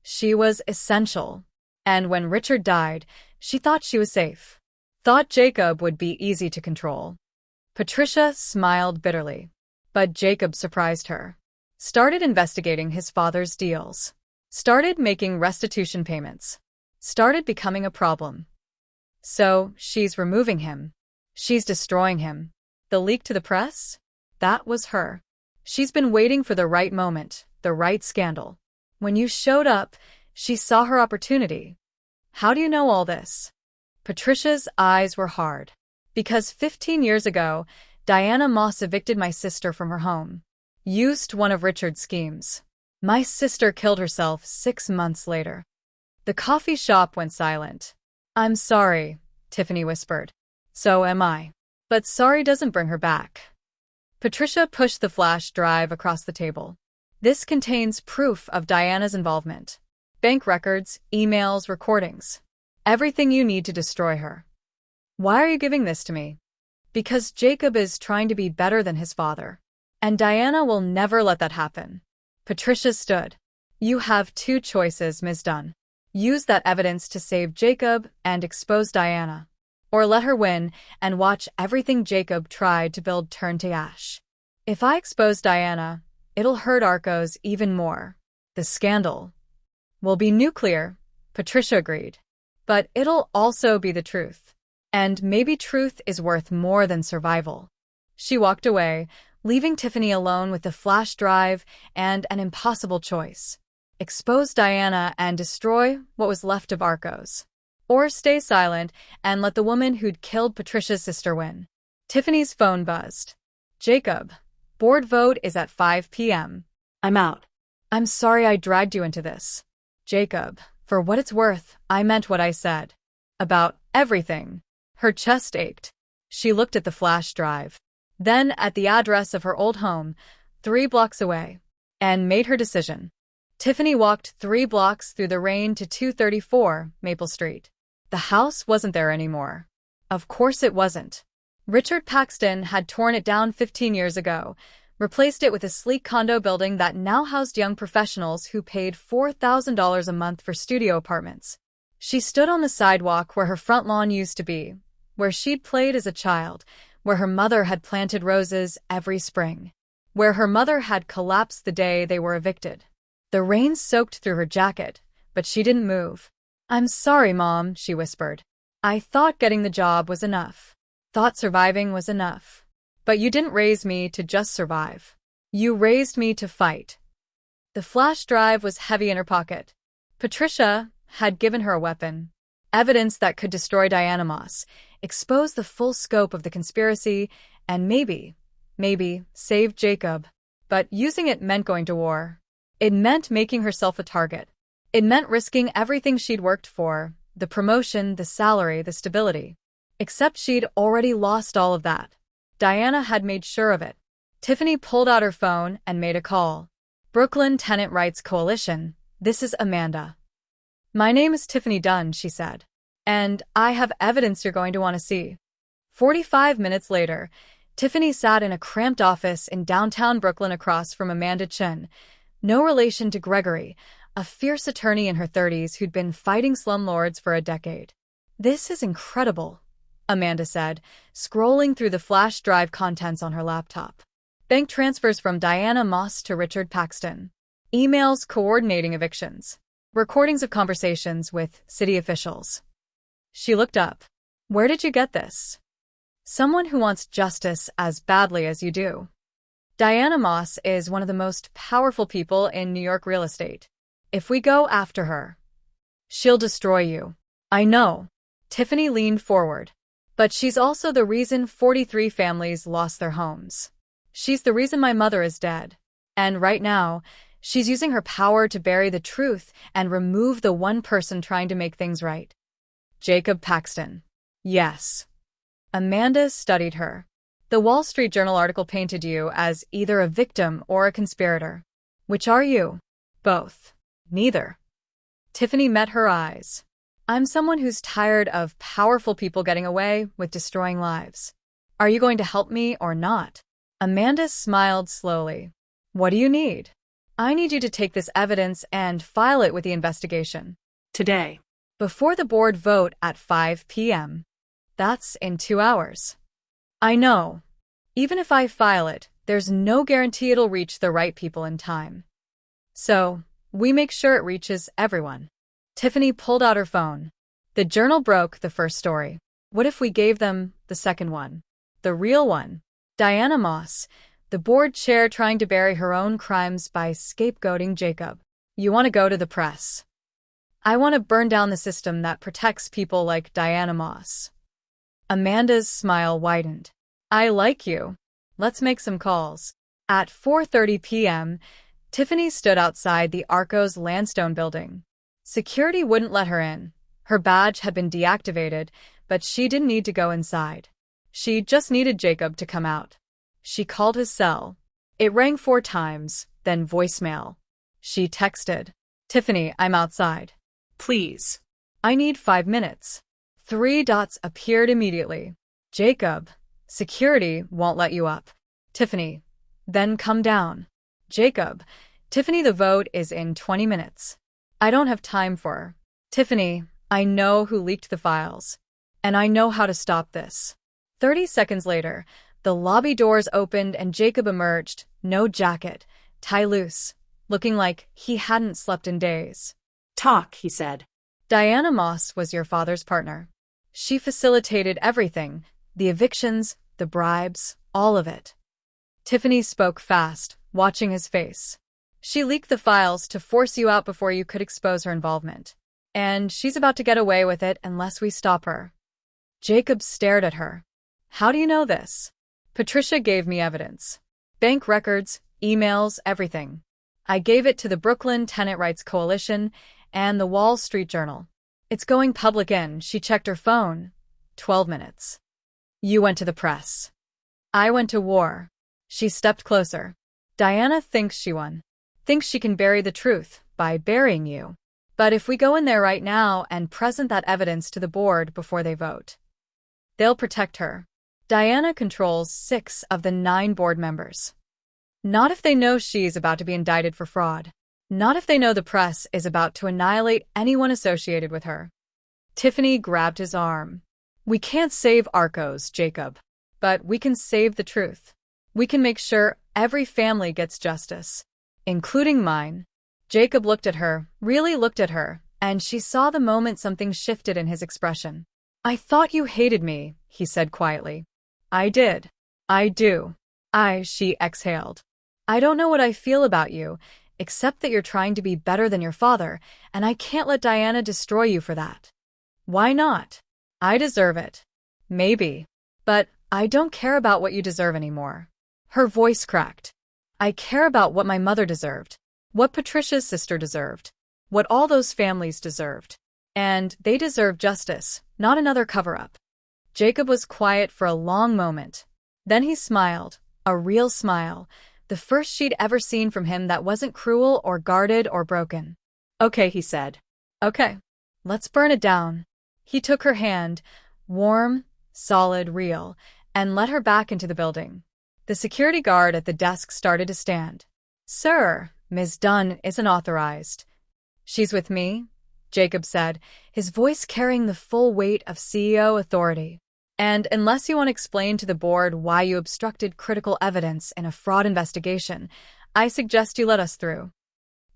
A: She was essential. And when Richard died, she thought she was safe. Thought Jacob would be easy to control. Patricia smiled bitterly. But Jacob surprised her. Started investigating his father's deals. Started making restitution payments. Started becoming a problem. So, she's removing him. She's destroying him. The leak to the press? That was her. She's been waiting for the right moment, the right scandal. When you showed up, she saw her opportunity. How do you know all this? Patricia's eyes were hard. Because 15 years ago, Diana Moss evicted my sister from her home. Used one of Richard's schemes. My sister killed herself 6 months later. The coffee shop went silent. I'm sorry, Tiffany whispered. So am I. But sorry doesn't bring her back. Patricia pushed the flash drive across the table. This contains proof of Diana's involvement. Bank records, emails, recordings. Everything you need to destroy her. Why are you giving this to me? Because Jacob is trying to be better than his father. And Diana will never let that happen. Patricia stood. You have 2 choices, Ms. Dunn. Use that evidence to save Jacob and expose Diana. Or let her win and watch everything Jacob tried to build turn to ash. If I expose Diana, it'll hurt Arcos even more. The scandal will be nuclear, Patricia agreed. But it'll also be the truth. And maybe truth is worth more than survival. She walked away, leaving Tiffany alone with the flash drive and an impossible choice. Expose Diana and destroy what was left of Arcos. Or stay silent and let the woman who'd killed Patricia's sister win. Tiffany's phone buzzed. Jacob, board vote is at 5 p.m.
B: I'm out.
A: I'm sorry I dragged you into this. Jacob, for what it's worth, I meant what I said. About everything. Her chest ached. She looked at the flash drive. Then at the address of her old home, 3 blocks away. And made her decision. Tiffany walked 3 blocks through the rain to 234 Maple Street. The house wasn't there anymore. Of course it wasn't. Richard Paxton had torn it down 15 years ago, replaced it with a sleek condo building that now housed young professionals who paid $4,000 a month for studio apartments. She stood on the sidewalk where her front lawn used to be, where she'd played as a child, where her mother had planted roses every spring, where her mother had collapsed the day they were evicted. The rain soaked through her jacket, but she didn't move. I'm sorry, Mom, she whispered. I thought getting the job was enough. Thought surviving was enough. But you didn't raise me to just survive. You raised me to fight. The flash drive was heavy in her pocket. Patricia had given her a weapon. Evidence that could destroy Diana Moss, expose the full scope of the conspiracy, and maybe, save Jacob. But using it meant going to war. It meant making herself a target. It meant risking everything she'd worked for, the promotion, the salary, the stability. Except she'd already lost all of that. Diana had made sure of it. Tiffany pulled out her phone and made a call. Brooklyn Tenant Rights Coalition, this is Amanda. My name is Tiffany Dunn, she said. And I have evidence you're going to want to see. 45 minutes later, Tiffany sat in a cramped office in downtown Brooklyn across from Amanda Chin, no relation to Gregory, a fierce attorney in her 30s who'd been fighting slumlords for a decade. This is incredible, Amanda said, scrolling through the flash drive contents on her laptop. Bank transfers from Diana Moss to Richard Paxton. Emails coordinating evictions. Recordings of conversations with city officials. She looked up. Where did you get this? Someone who wants justice as badly as you do. Diana Moss is one of the most powerful people in New York real estate. If we go after her, she'll destroy you. I know. Tiffany leaned forward. But she's also the reason 43 families lost their homes. She's the reason my mother is dead. And right now, she's using her power to bury the truth and remove the one person trying to make things right. Jacob Paxton. Yes. Amanda studied her. The Wall Street Journal article painted you as either a victim or a conspirator. Which are you? Both. Neither. Tiffany met her eyes. I'm someone who's tired of powerful people getting away with destroying lives. Are you going to help me or not? Amanda smiled slowly. What do you need? I need you to take this evidence and file it with the investigation.
B: Today.
A: Before the board vote at 5 p.m. That's in 2 hours. I know. Even if I file it, there's no guarantee it'll reach the right people in time. So, we make sure it reaches everyone. Tiffany pulled out her phone. The Journal broke the first story. What if we gave them the second one? The real one. Diana Moss, the board chair trying to bury her own crimes by scapegoating Jacob. You want to go to the press. I want to burn down the system that protects people like Diana Moss. Amanda's smile widened. I like you. Let's make some calls. At 4:30 p.m., Tiffany stood outside the Arcos Landstone building. Security wouldn't let her in. Her badge had been deactivated, but she didn't need to go inside. She just needed Jacob to come out. She called his cell. It rang 4 times, then voicemail. She texted, Tiffany, I'm outside.
B: Please.
A: I need 5 minutes. 3 dots appeared immediately. Jacob, security won't let you up. Tiffany, then come down. Jacob, Tiffany, the vote is in 20 minutes. I don't have time for her. Tiffany, I know who leaked the files. And I know how to stop this. 30 seconds later, the lobby doors opened and Jacob emerged, no jacket, tie loose, looking like he hadn't slept in days.
B: Talk, he said.
A: Diana Moss was your father's partner. She facilitated everything, the evictions, the bribes, all of it. Tiffany spoke fast, watching his face. She leaked the files to force you out before you could expose her involvement. And she's about to get away with it unless we stop her. Jacob stared at her. How do you know this? Patricia gave me evidence. Bank records, emails, everything. I gave it to the Brooklyn Tenant Rights Coalition and the Wall Street Journal. It's going public in, she checked her phone. 12 minutes. You went to the press. I went to war. She stepped closer. Diana thinks she won. Thinks she can bury the truth by burying you. But if we go in there right now and present that evidence to the board before they vote, they'll protect her. Diana controls 6 of the 9 board members. Not if they know she's about to be indicted for fraud. Not if they know the press is about to annihilate anyone associated with her. Tiffany grabbed his arm. We can't save Arcos, Jacob. But we can save the truth. We can make sure every family gets justice. Including mine. Jacob looked at her, really looked at her, and she saw the moment something shifted in his expression. I thought you hated me, he said quietly. I did. I do. She exhaled. I don't know what I feel about you, except that you're trying to be better than your father, and I can't let Diana destroy you for that. Why not? I deserve it. Maybe. But I don't care about what you deserve anymore. Her voice cracked. I care about what my mother deserved, what Patricia's sister deserved, what all those families deserved. And they deserve justice, not another cover-up. Jacob was quiet for a long moment. Then he smiled, a real smile, the first she'd ever seen from him that wasn't cruel or guarded or broken. Okay, he said. Okay, let's burn it down. He took her hand, warm, solid, real, and led her back into the building. The security guard at the desk started to stand. Sir, Ms. Dunn isn't authorized. She's with me, Jacob said, his voice carrying the full weight of CEO authority. And unless you want to explain to the board why you obstructed critical evidence in a fraud investigation, I suggest you let us through.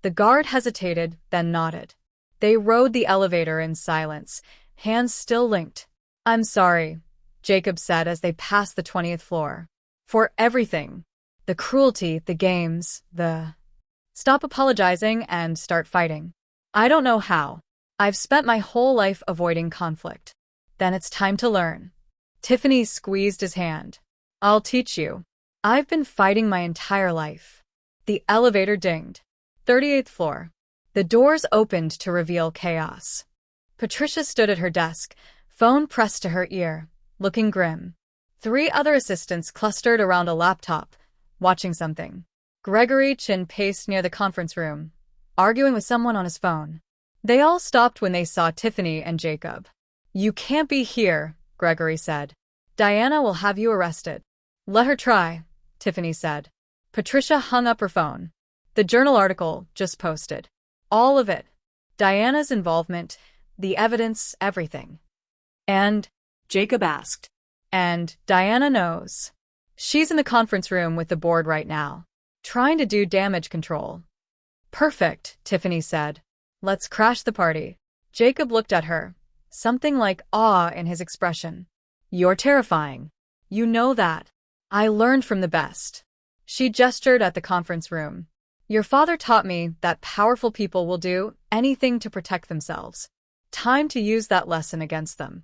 A: The guard hesitated, then nodded. They rode the elevator in silence, hands still linked. I'm sorry, Jacob said as they passed the 20th floor. For everything. The cruelty, the games, the Stop apologizing and start fighting. I don't know how. I've spent my whole life avoiding conflict. Then it's time to learn. Tiffany squeezed his hand. I'll teach you. I've been fighting my entire life. The elevator dinged. 38th floor. The doors opened to reveal chaos. Patricia stood at her desk, phone pressed to her ear, looking grim. 3 other assistants clustered around a laptop, watching something. Gregory paced near the conference room, arguing with someone on his phone. They all stopped when they saw Tiffany and Jacob. You can't be here, Gregory said. Diana will have you arrested. Let her try, Tiffany said. Patricia hung up her phone. The journal article just posted. All of it. Diana's involvement, the evidence, everything. And
B: Jacob asked.
A: And Diana knows. She's in the conference room with the board right now, trying to do damage control. Perfect, Tiffany said. Let's crash the party. Jacob looked at her, something like awe in his expression. You're terrifying. You know that. I learned from the best. She gestured at the conference room. Your father taught me that powerful people will do anything to protect themselves. Time to use that lesson against them.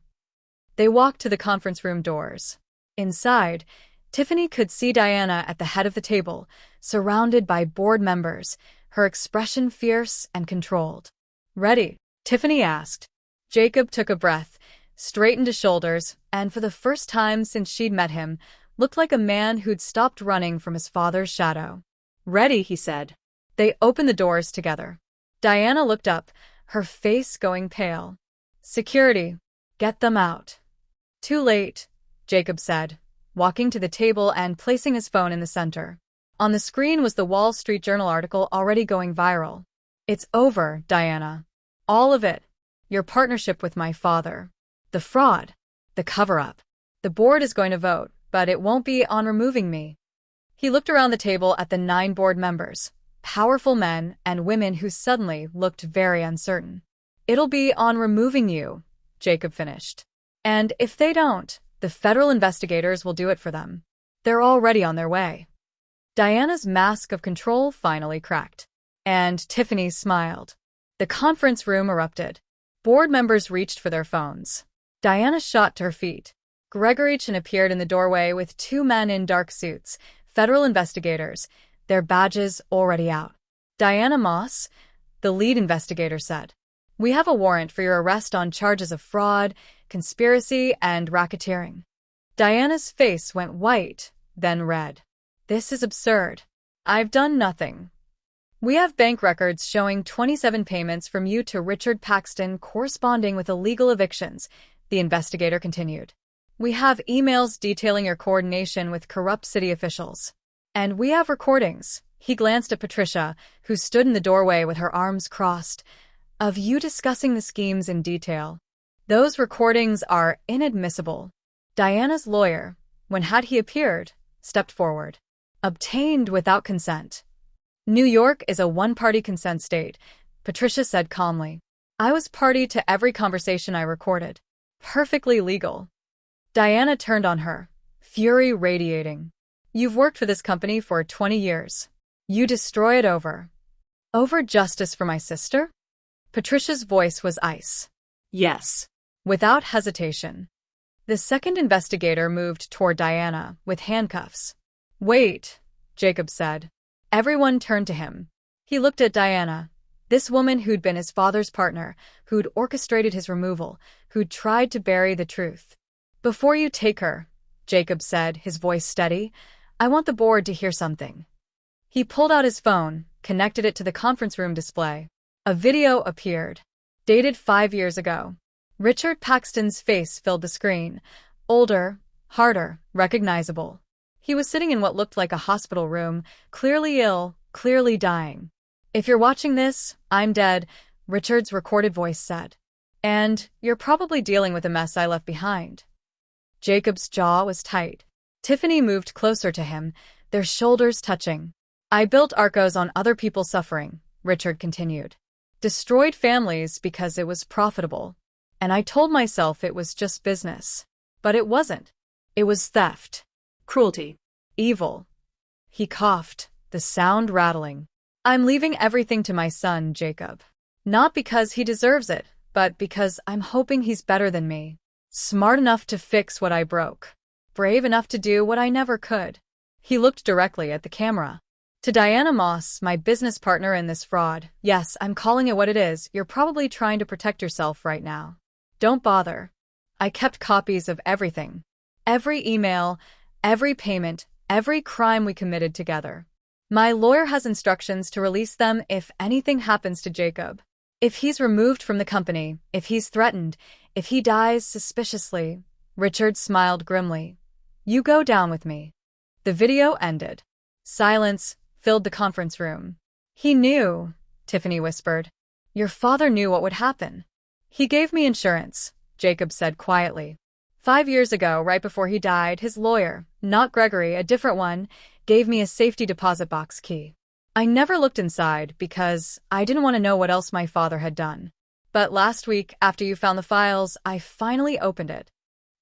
A: They walked to the conference room doors. Inside, Tiffany could see Diana at the head of the table, surrounded by board members, her expression fierce and controlled. Ready? Tiffany asked. Jacob took a breath, straightened his shoulders, and for the first time since she'd met him, looked like a man who'd stopped running from his father's shadow. Ready, he said. They opened the doors together. Diana looked up, her face going pale. Security, get them out. Too late, Jacob said, walking to the table and placing his phone in the center. On the screen was the Wall Street Journal article already going viral. It's over, Diana. All of it. Your partnership with my father. The fraud. The cover-up. The board is going to vote, but it won't be on removing me. He looked around the table at the 9 board members, powerful men and women who suddenly looked very uncertain. It'll be on removing you, Jacob finished. And if they don't, the federal investigators will do it for them. They're already on their way. Diana's mask of control finally cracked. And Tiffany smiled. The conference room erupted. Board members reached for their phones. Diana shot to her feet. Gregory appeared in the doorway with 2 men in dark suits, federal investigators, their badges already out. Diana Moss, the lead investigator, said, We have a warrant for your arrest on charges of fraud, conspiracy, and racketeering. Diana's face went white, then red. This is absurd. I've done nothing. We have bank records showing 27 payments from you to Richard Paxton corresponding with illegal evictions, the investigator continued. We have emails detailing your coordination with corrupt city officials. And we have recordings, he glanced at Patricia, who stood in the doorway with her arms crossed, of you discussing the schemes in detail. Those recordings are inadmissible. Diana's lawyer, when had he appeared, stepped forward. Obtained without consent. New York is a one-party consent state, Patricia said calmly. I was party to every conversation I recorded. Perfectly legal. Diana turned on her, fury radiating. You've worked for this company for 20 years. You destroy it over justice for my sister? Patricia's voice was ice.
B: Yes.
A: Without hesitation. The second investigator moved toward Diana with handcuffs. Wait, Jacob said. Everyone turned to him. He looked at Diana, this woman who'd been his father's partner, who'd orchestrated his removal, who'd tried to bury the truth. Before you take her, Jacob said, his voice steady, I want the board to hear something. He pulled out his phone, connected it to the conference room display. A video appeared. Dated 5 years ago. Richard Paxton's face filled the screen. Older, harder, recognizable. He was sitting in what looked like a hospital room, clearly ill, clearly dying. If you're watching this, I'm dead, Richard's recorded voice said. And you're probably dealing with the mess I left behind. Jacob's jaw was tight. Tiffany moved closer to him, their shoulders touching. I built Arcos on other people's suffering, Richard continued. Destroyed families because it was profitable. And I told myself it was just business. But it wasn't. It was theft.
B: Cruelty.
A: Evil. He coughed, the sound rattling. I'm leaving everything to my son, Jacob. Not because he deserves it, but because I'm hoping he's better than me. Smart enough to fix what I broke. Brave enough to do what I never could. He looked directly at the camera. To Diana Moss, my business partner in this fraud. Yes, I'm calling it what it is. You're probably trying to protect yourself right now. Don't bother. I kept copies of everything. Every email, every payment, every crime we committed together. My lawyer has instructions to release them if anything happens to Jacob. If he's removed from the company, if he's threatened, if he dies suspiciously. Richard smiled grimly. You go down with me. The video ended. Silence filled the conference room. He knew, Tiffany whispered. Your father knew what would happen. He gave me insurance, Jacob said quietly. 5 years ago, right before he died, his lawyer, not Gregory, a different one, gave me a safety deposit box key. I never looked inside because I didn't want to know what else my father had done. But last week, after you found the files, I finally opened it.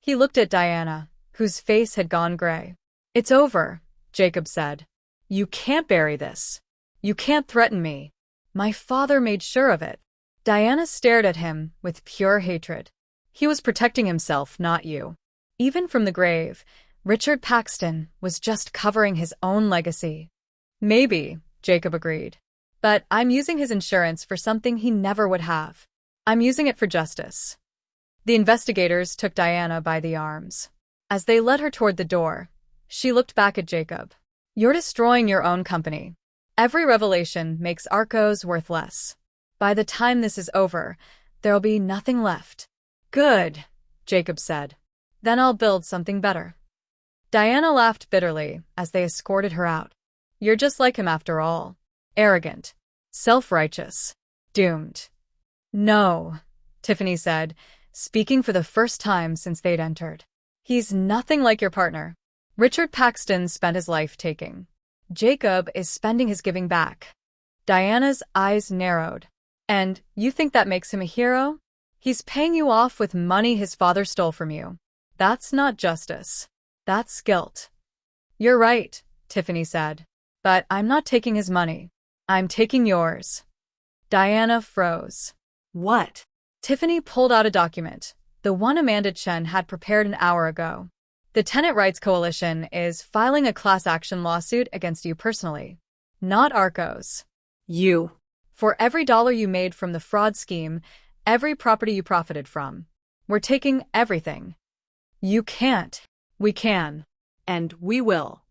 A: He looked at Diana, whose face had gone gray. It's over, Jacob said. You can't bury this. You can't threaten me. My father made sure of it. Diana stared at him with pure hatred. He was protecting himself, not you. Even from the grave, Richard Paxton was just covering his own legacy. Maybe, Jacob agreed. But I'm using his insurance for something he never would have. I'm using it for justice. The investigators took Diana by the arms. As they led her toward the door, she looked back at Jacob. You're destroying your own company. Every revelation makes Arcos worth less. By the time this is over, there'll be nothing left. Good, Jacob said. Then I'll build something better. Diana laughed bitterly as they escorted her out. You're just like him after all. Arrogant. Self-righteous. Doomed. No, Tiffany said, speaking for the first time since they'd entered. He's nothing like your partner. Richard Paxton spent his life taking. Jacob is spending his giving back. Diana's eyes narrowed. And you think that makes him a hero? He's paying you off with money his father stole from you. That's not justice. That's guilt. You're right, Tiffany said. But I'm not taking his money. I'm taking yours. Diana froze.
B: What?
A: Tiffany pulled out a document, the one Amanda Chen had prepared an hour ago. The Tenant Rights Coalition is filing a class action lawsuit against you personally. Not Arcos.
B: You.
A: For every dollar you made from the fraud scheme, every property you profited from. We're taking everything. You can't.
B: We can. And we will.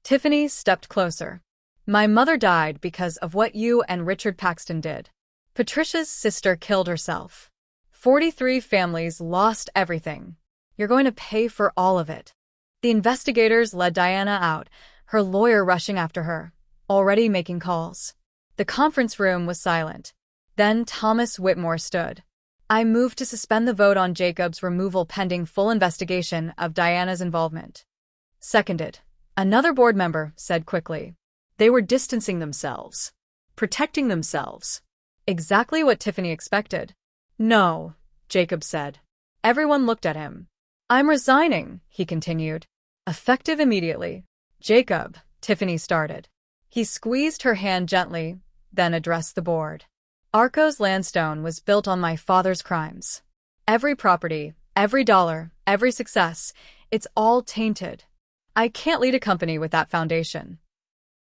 A: Tiffany stepped closer. My mother died because of what you and Richard Paxton did. Patricia's sister killed herself. 43 families lost everything. You're going to pay for all of it. The investigators led Diana out, her lawyer rushing after her, already making calls. The conference room was silent. Then Thomas Whitmore stood. I move to suspend the vote on Jacob's removal pending full investigation of Diana's involvement. Seconded. Another board member said quickly.
B: They were distancing themselves. Protecting themselves.
A: Exactly what Tiffany expected. No, Jacob said. Everyone looked at him. I'm resigning, he continued. Effective immediately. Jacob, Tiffany started. He squeezed her hand gently, then addressed the board. Arcos Landstone was built on my father's crimes. Every property, every dollar, every success, it's all tainted. I can't lead a company with that foundation.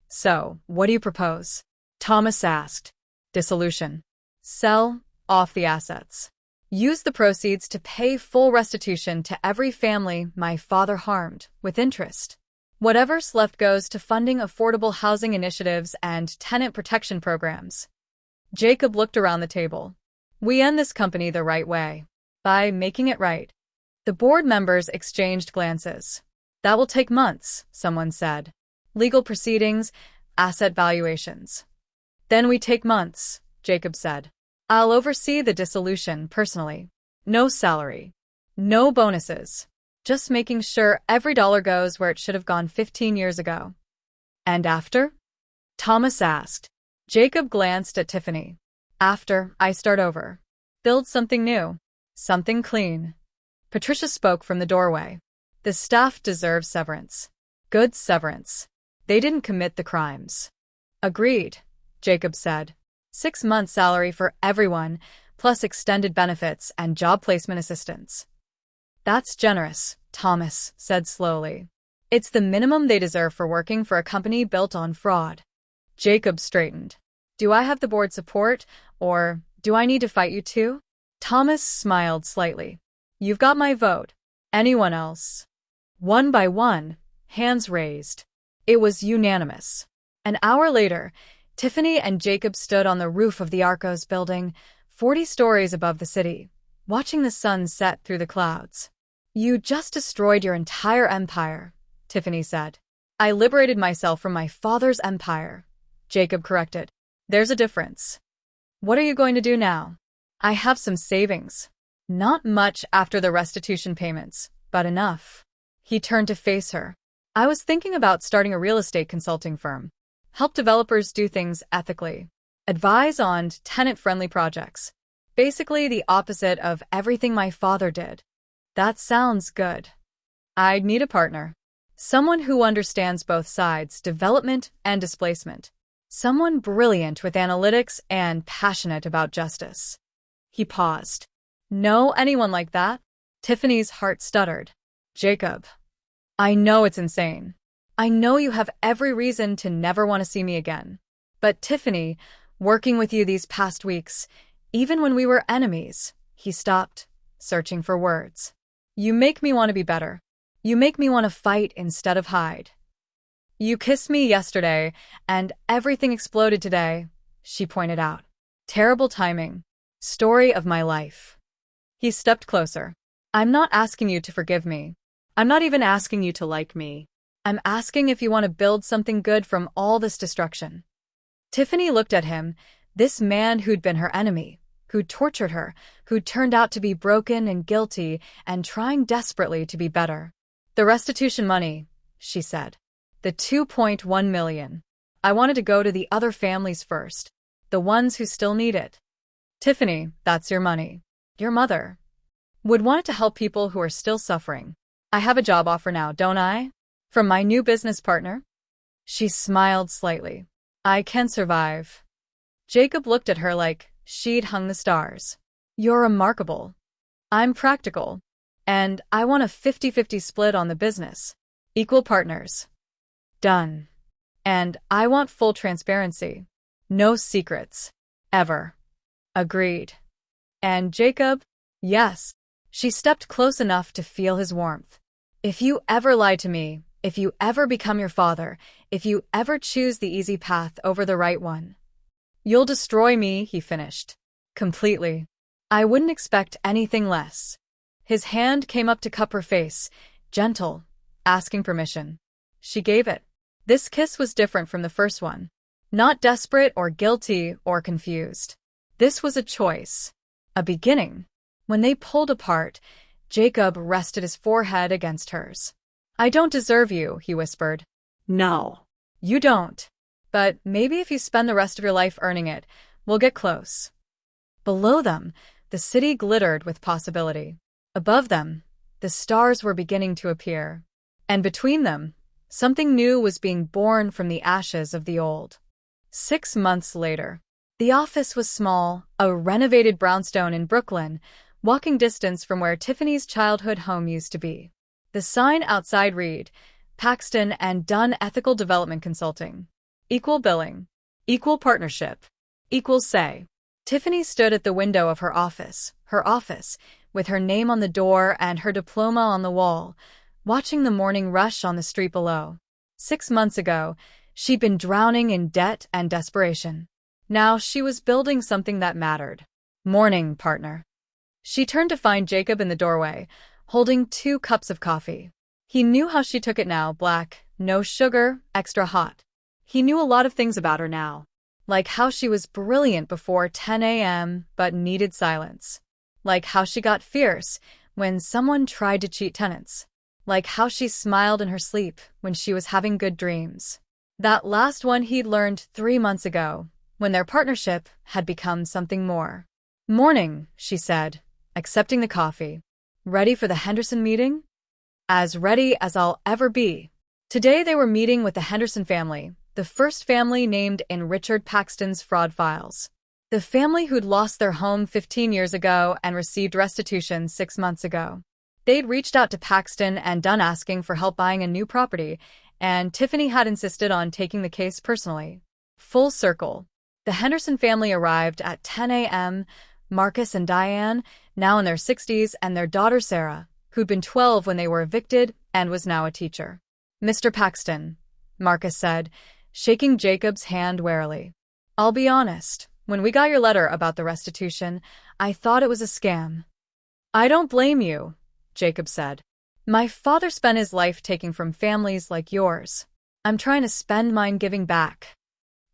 A: So, what do you propose? Thomas asked. Dissolution. Sell off the assets. Use the proceeds to pay full restitution to every family my father harmed, with interest. Whatever's left goes to funding affordable housing initiatives and tenant protection programs. Jacob looked around the table. We end this company the right way. By making it right. The board members exchanged glances. That will take months, someone said. Legal proceedings, asset valuations. Then we take months, Jacob said. I'll oversee the dissolution personally. No salary. No bonuses. Just making sure every dollar goes where it should have gone 15 years ago. And after? Thomas asked. Jacob glanced at Tiffany. After, I start over. Build something new. Something clean. Patricia spoke from the doorway. The staff deserves severance. Good severance. They didn't commit the crimes. Agreed, Jacob said. 6 months' salary for everyone, plus extended benefits and job placement assistance. That's generous, Thomas said slowly. It's the minimum they deserve for working for a company built on fraud. Jacob straightened. Do I have the board support, or do I need to fight you too? Thomas smiled slightly. You've got my vote. Anyone else? One by one, hands raised. It was unanimous. An hour later, Tiffany and Jacob stood on the roof of the Arcos building, 40 stories above the city, watching the sun set through the clouds. You just destroyed your entire empire, Tiffany said. I liberated myself from my father's empire, Jacob corrected. There's a difference. What are you going to do now? I have some savings. Not much after the restitution payments, but enough. He turned to face her. I was thinking about starting a real estate consulting firm. Help developers do things ethically. Advise on tenant-friendly projects. Basically the opposite of everything my father did. That sounds good. I'd need a partner. Someone who understands both sides, development and displacement. Someone brilliant with analytics and passionate about justice. He paused. Know anyone like that? Tiffany's heart stuttered. Jacob. I know it's insane. I know you have every reason to never want to see me again. But Tiffany, working with you these past weeks, even when we were enemies, he stopped, searching for words. You make me want to be better. You make me want to fight instead of hide. You kissed me yesterday, and everything exploded today, she pointed out. Terrible timing. Story of my life. He stepped closer. I'm not asking you to forgive me. I'm not even asking you to like me. I'm asking if you want to build something good from all this destruction. Tiffany looked at him, this man who'd been her enemy, who'd tortured her, who'd turned out to be broken and guilty and trying desperately to be better. The restitution money, she said. The 2.1 million. I wanted to go to the other families first, the ones who still need it. Tiffany, that's your money. Your mother would want it to help people who are still suffering. I have a job offer now, don't I? From my new business partner? She smiled slightly. I can survive. Jacob looked at her like she'd hung the stars. You're remarkable. I'm practical. And I want a 50-50 split on the business. Equal partners. Done. And I want full transparency. No secrets. Ever. Agreed. And Jacob? Yes. She stepped close enough to feel his warmth. If you ever lie to me, if you ever become your father, if you ever choose the easy path over the right one, you'll destroy me, he finished. Completely. I wouldn't expect anything less. His hand came up to cup her face, gentle, asking permission. She gave it. This kiss was different from the first one. Not desperate or guilty or confused. This was a choice. A beginning. When they pulled apart, Jacob rested his forehead against hers. I don't deserve you, he whispered.
B: No.
A: You don't. But maybe if you spend the rest of your life earning it, we'll get close. Below them, the city glittered with possibility. Above them, the stars were beginning to appear. And between them, something new was being born from the ashes of the old. 6 months later, the office was small, a renovated brownstone in Brooklyn, walking distance from where Tiffany's childhood home used to be. The sign outside read, Paxton and Dunn Ethical Development Consulting. Equal billing. Equal partnership. Equal say. Tiffany stood at the window of her office, with her name on the door and her diploma on the wall, watching the morning rush on the street below. 6 months ago, she'd been drowning in debt and desperation. Now she was building something that mattered. Morning, partner. She turned to find Jacob in the doorway, holding 2 cups of coffee. He knew how she took it now, black, no sugar, extra hot. He knew a lot of things about her now, like how she was brilliant before 10 a.m. but needed silence, like how she got fierce when someone tried to cheat tenants, like how she smiled in her sleep when she was having good dreams. That last one he'd learned 3 months ago, when their partnership had become something more. Morning, she said, accepting the coffee. Ready for the Henderson meeting? As ready as I'll ever be. Today they were meeting with the Henderson family, the first family named in Richard Paxton's fraud files. The family who'd lost their home 15 years ago and received restitution 6 months ago. They'd reached out to Paxton and Dunn asking for help buying a new property, and Tiffany had insisted on taking the case personally. Full circle. The Henderson family arrived at 10 a.m. Marcus and Diane, now in their 60s, and their daughter Sarah, who'd been 12 when they were evicted and was now a teacher. "Mr. Paxton," Marcus said, shaking Jacob's hand warily. "I'll be honest, when we got your letter about the restitution, I thought it was a scam." "I don't blame you," Jacob said. "My father spent his life taking from families like yours. I'm trying to spend mine giving back."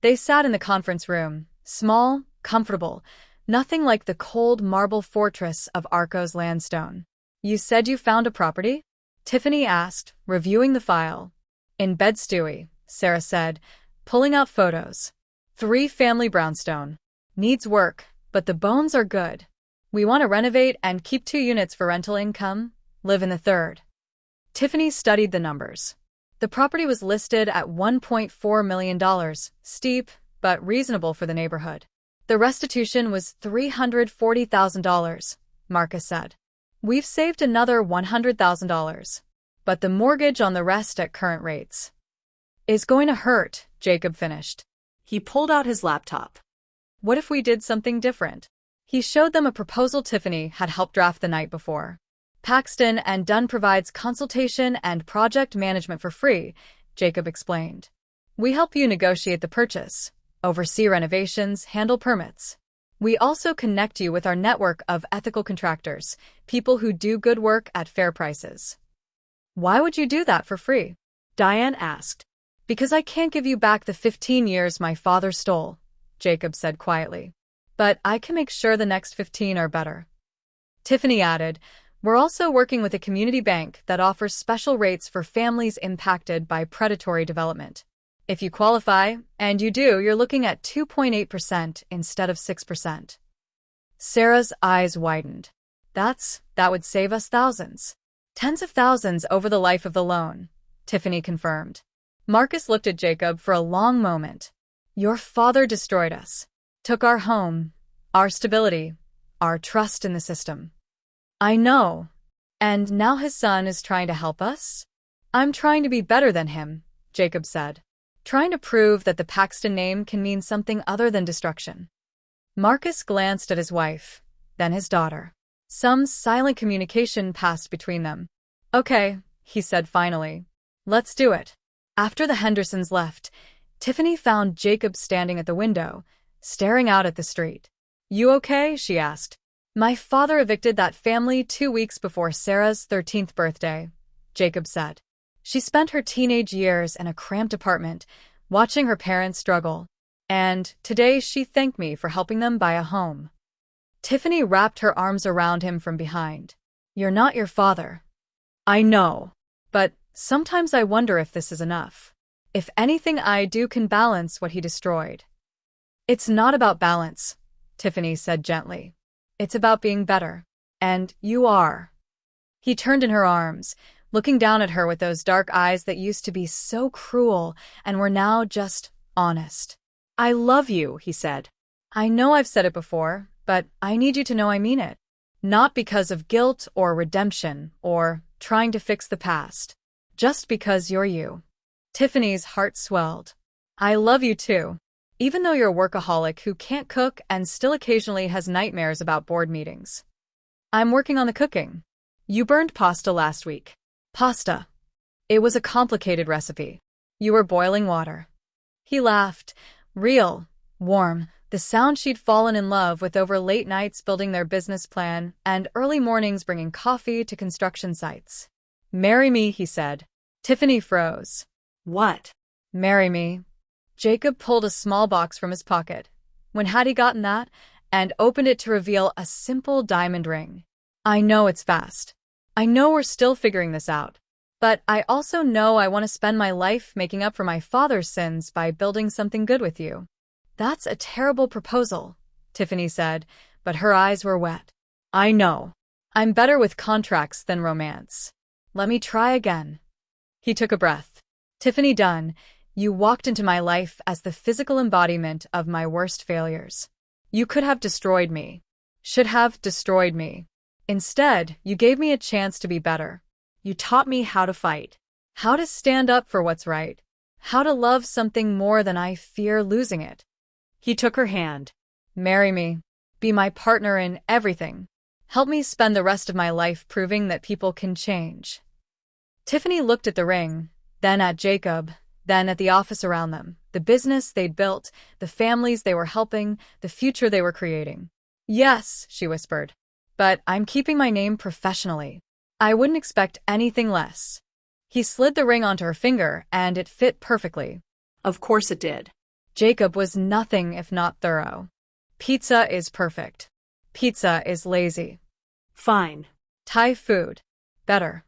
A: They sat in the conference room, small, comfortable, nothing like the cold marble fortress of Arco's Landstone. "You said you found a property?" Tiffany asked, reviewing the file. "In Bed Stuy," Sarah said, pulling out photos. 3-family brownstone. Needs work, but the bones are good. We want to renovate and keep 2 units for rental income, live in the 3rd. Tiffany studied the numbers. The property was listed at $1.4 million, steep, but reasonable for the neighborhood. The restitution was $340,000, Marcus said. "We've saved another $100,000, but the mortgage on the rest at current rates is going to hurt," Jacob finished.
B: He pulled out his laptop.
A: "What if we did something different?" He showed them a proposal Tiffany had helped draft the night before. "Paxton and Dunn provides consultation and project management for free," Jacob explained. "We help you negotiate the purchase, oversee renovations, handle permits. We also connect you with our network of ethical contractors, people who do good work at fair prices." "Why would you do that for free?" Diane asked. "Because I can't give you back the 15 years my father stole," Jacob said quietly. "But I can make sure the next 15 are better." Tiffany added, "We're also working with a community bank that offers special rates for families impacted by predatory development. If you qualify, and you do, you're looking at 2.8% instead of 6%. Sarah's eyes widened. That would save us thousands. Tens of thousands over the life of the loan," Tiffany confirmed. Marcus looked at Jacob for a long moment. "Your father destroyed us. Took our home, our stability, our trust in the system." "I know. And now his son is trying to help us?" "I'm trying to be better than him," Jacob said. "Trying to prove that the Paxton name can mean something other than destruction." Marcus glanced at his wife, then his daughter. Some silent communication passed between them. "Okay," he said finally. "Let's do it." After the Hendersons left, Tiffany found Jacob standing at the window, staring out at the street. "You okay?" she asked. "My father evicted that family 2 weeks before Sarah's 13th birthday," Jacob said. "She spent her teenage years in a cramped apartment, watching her parents struggle. And today she thanked me for helping them buy a home." Tiffany wrapped her arms around him from behind. "You're not your father." "I know. But sometimes I wonder if this is enough. If anything I do can balance what he destroyed." "It's not about balance," Tiffany said gently. "It's about being better. And you are." He turned in her arms, looking down at her with those dark eyes that used to be so cruel and were now just honest. "I love you," he said. "I know I've said it before, but I need you to know I mean it. Not because of guilt or redemption or trying to fix the past. Just because you're you." Tiffany's heart swelled. "I love you too. Even though you're a workaholic who can't cook and still occasionally has nightmares about board meetings." "I'm working on the cooking. You burned pasta last week." "Pasta. It was a complicated recipe. You were boiling water." He laughed, real, warm, the sound she'd fallen in love with over late nights building their business plan and early mornings bringing coffee to construction sites. "Marry me," he said. Tiffany froze.
B: "What?"
A: "Marry me." Jacob pulled a small box from his pocket. When had he gotten that? And opened it to reveal a simple diamond ring. "I know it's fast. I know we're still figuring this out. But I also know I want to spend my life making up for my father's sins by building something good with you." "That's a terrible proposal," Tiffany said, but her eyes were wet. "I know. I'm better with contracts than romance. Let me try again." He took a breath. "Tiffany Dunn, You walked into my life as the physical embodiment of my worst failures. You could have destroyed me. Should have destroyed me. Instead, you gave me a chance to be better. You taught me how to fight. How to stand up for what's right. How to love something more than I fear losing it.
B: He took her hand.
A: Marry me. Be my partner in everything. Help me spend the rest of my life proving that people can change. Tiffany looked at the ring, then at Jacob, then at the office around them, the business they'd built, the families they were helping, the future they were creating. Yes, she whispered. But I'm keeping my name professionally. I wouldn't expect anything less. He slid the ring onto her finger, and it fit perfectly.
B: Of course it did.
A: Jacob was nothing if not thorough. Pizza is perfect. Pizza is lazy.
B: Fine.
A: Thai food. Better.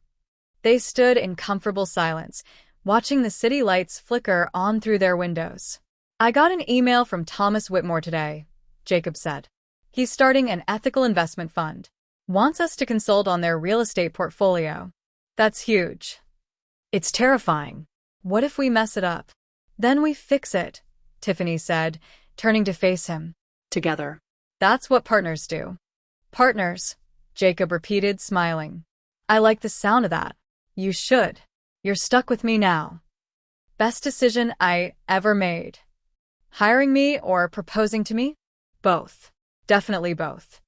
A: They stood in comfortable silence, watching the city lights flicker on through their windows. I got an email from Thomas Whitmore today, Jacob said. He's starting an ethical investment fund. Wants us to consult on their real estate portfolio. That's huge.
B: It's terrifying.
A: What if we mess it up? Then we fix it, Tiffany said, turning to face him.
B: Together.
A: That's what partners do. Partners, Jacob repeated, smiling. I like the sound of that. You should. You're stuck with me now. Best decision I ever made. Hiring me or proposing to me? Both. Definitely both.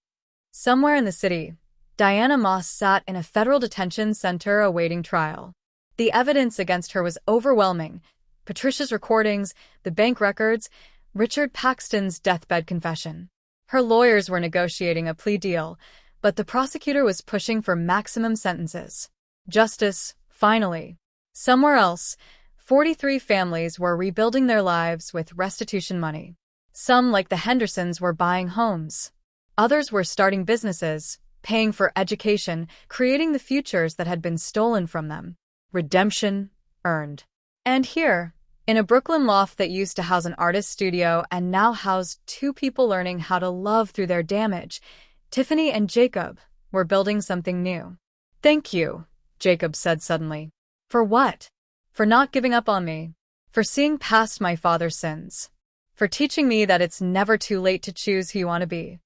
A: Somewhere in the city, Diana Moss sat in a federal detention center awaiting trial. The evidence against her was overwhelming. Patricia's recordings, the bank records, Richard Paxton's deathbed confession. Her lawyers were negotiating a plea deal, but the prosecutor was pushing for maximum sentences. Justice, finally. Somewhere else, 43 families were rebuilding their lives with restitution money. Some, like the Hendersons, were buying homes. Others were starting businesses, paying for education, creating the futures that had been stolen from them. Redemption earned. And here, in a Brooklyn loft that used to house an artist studio and now housed two people learning how to love through their damage, Tiffany and Jacob were building something new. Thank you, Jacob said suddenly. For what? For not giving up on me. For seeing past my father's sins. For teaching me that it's never too late to choose who you want to be.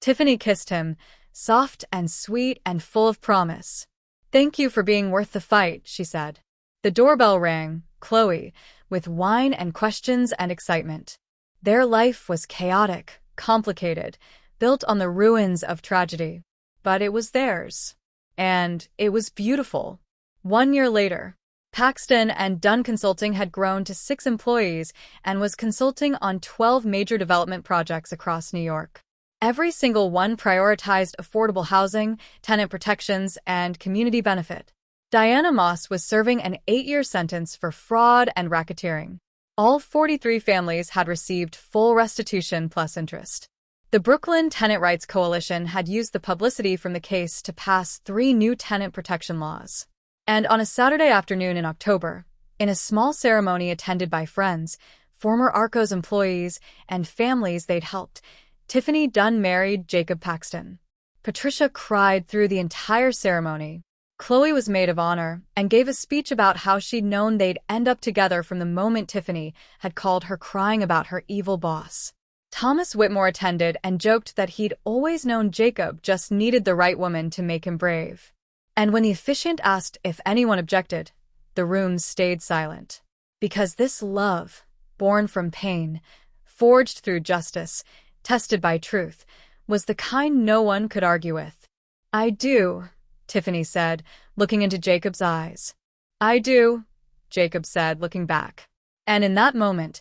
A: Tiffany kissed him, soft and sweet and full of promise. Thank you for being worth the fight, she said. The doorbell rang, Chloe, with wine and questions and excitement. Their life was chaotic, complicated, built on the ruins of tragedy. But it was theirs. And it was beautiful. 1 year later, Paxton and Dunn Consulting had grown to 6 employees and was consulting on 12 major development projects across New York. Every single one prioritized affordable housing, tenant protections, and community benefit. Diana Moss was serving an 8-year sentence for fraud and racketeering. All 43 families had received full restitution plus interest. The Brooklyn Tenant Rights Coalition had used the publicity from the case to pass 3 new tenant protection laws. And on a Saturday afternoon in October, in a small ceremony attended by friends, former Arco's employees, and families they'd helped, Tiffany Dunn married Jacob Paxton. Patricia cried through the entire ceremony. Chloe was maid of honor and gave a speech about how she'd known they'd end up together from the moment Tiffany had called her crying about her evil boss. Thomas Whitmore attended and joked that he'd always known Jacob just needed the right woman to make him brave. And when the officiant asked if anyone objected, the room stayed silent. Because this love, born from pain, forged through justice, tested by truth, was the kind no one could argue with. I do, Tiffany said, looking into Jacob's eyes. I do, Jacob said, looking back. And in that moment,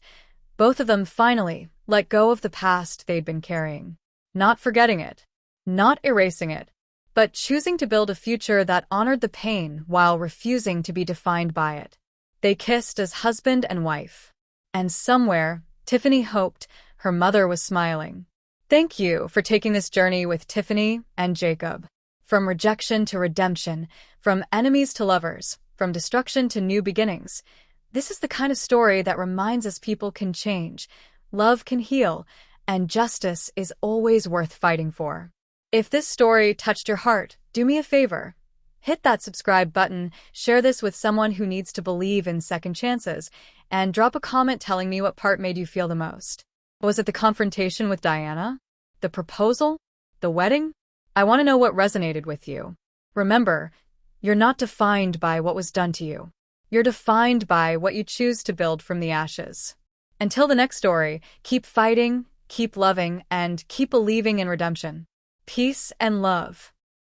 A: both of them finally let go of the past they'd been carrying. Not forgetting it, not erasing it, but choosing to build a future that honored the pain while refusing to be defined by it. They kissed as husband and wife. And somewhere, Tiffany hoped, her mother was smiling. Thank you for taking this journey with Tiffany and Jacob. From rejection to redemption, from enemies to lovers, from destruction to new beginnings. This is the kind of story that reminds us people can change, love can heal, and justice is always worth fighting for. If this story touched your heart, do me a favor. Hit that subscribe button, share this with someone who needs to believe in second chances, and drop a comment telling me what part made you feel the most. Was it the confrontation with Diana? The proposal? The wedding? I want to know what resonated with you. Remember, you're not defined by what was done to you. You're defined by what you choose to build from the ashes. Until the next story, keep fighting, keep loving, and keep believing in redemption. Peace and love.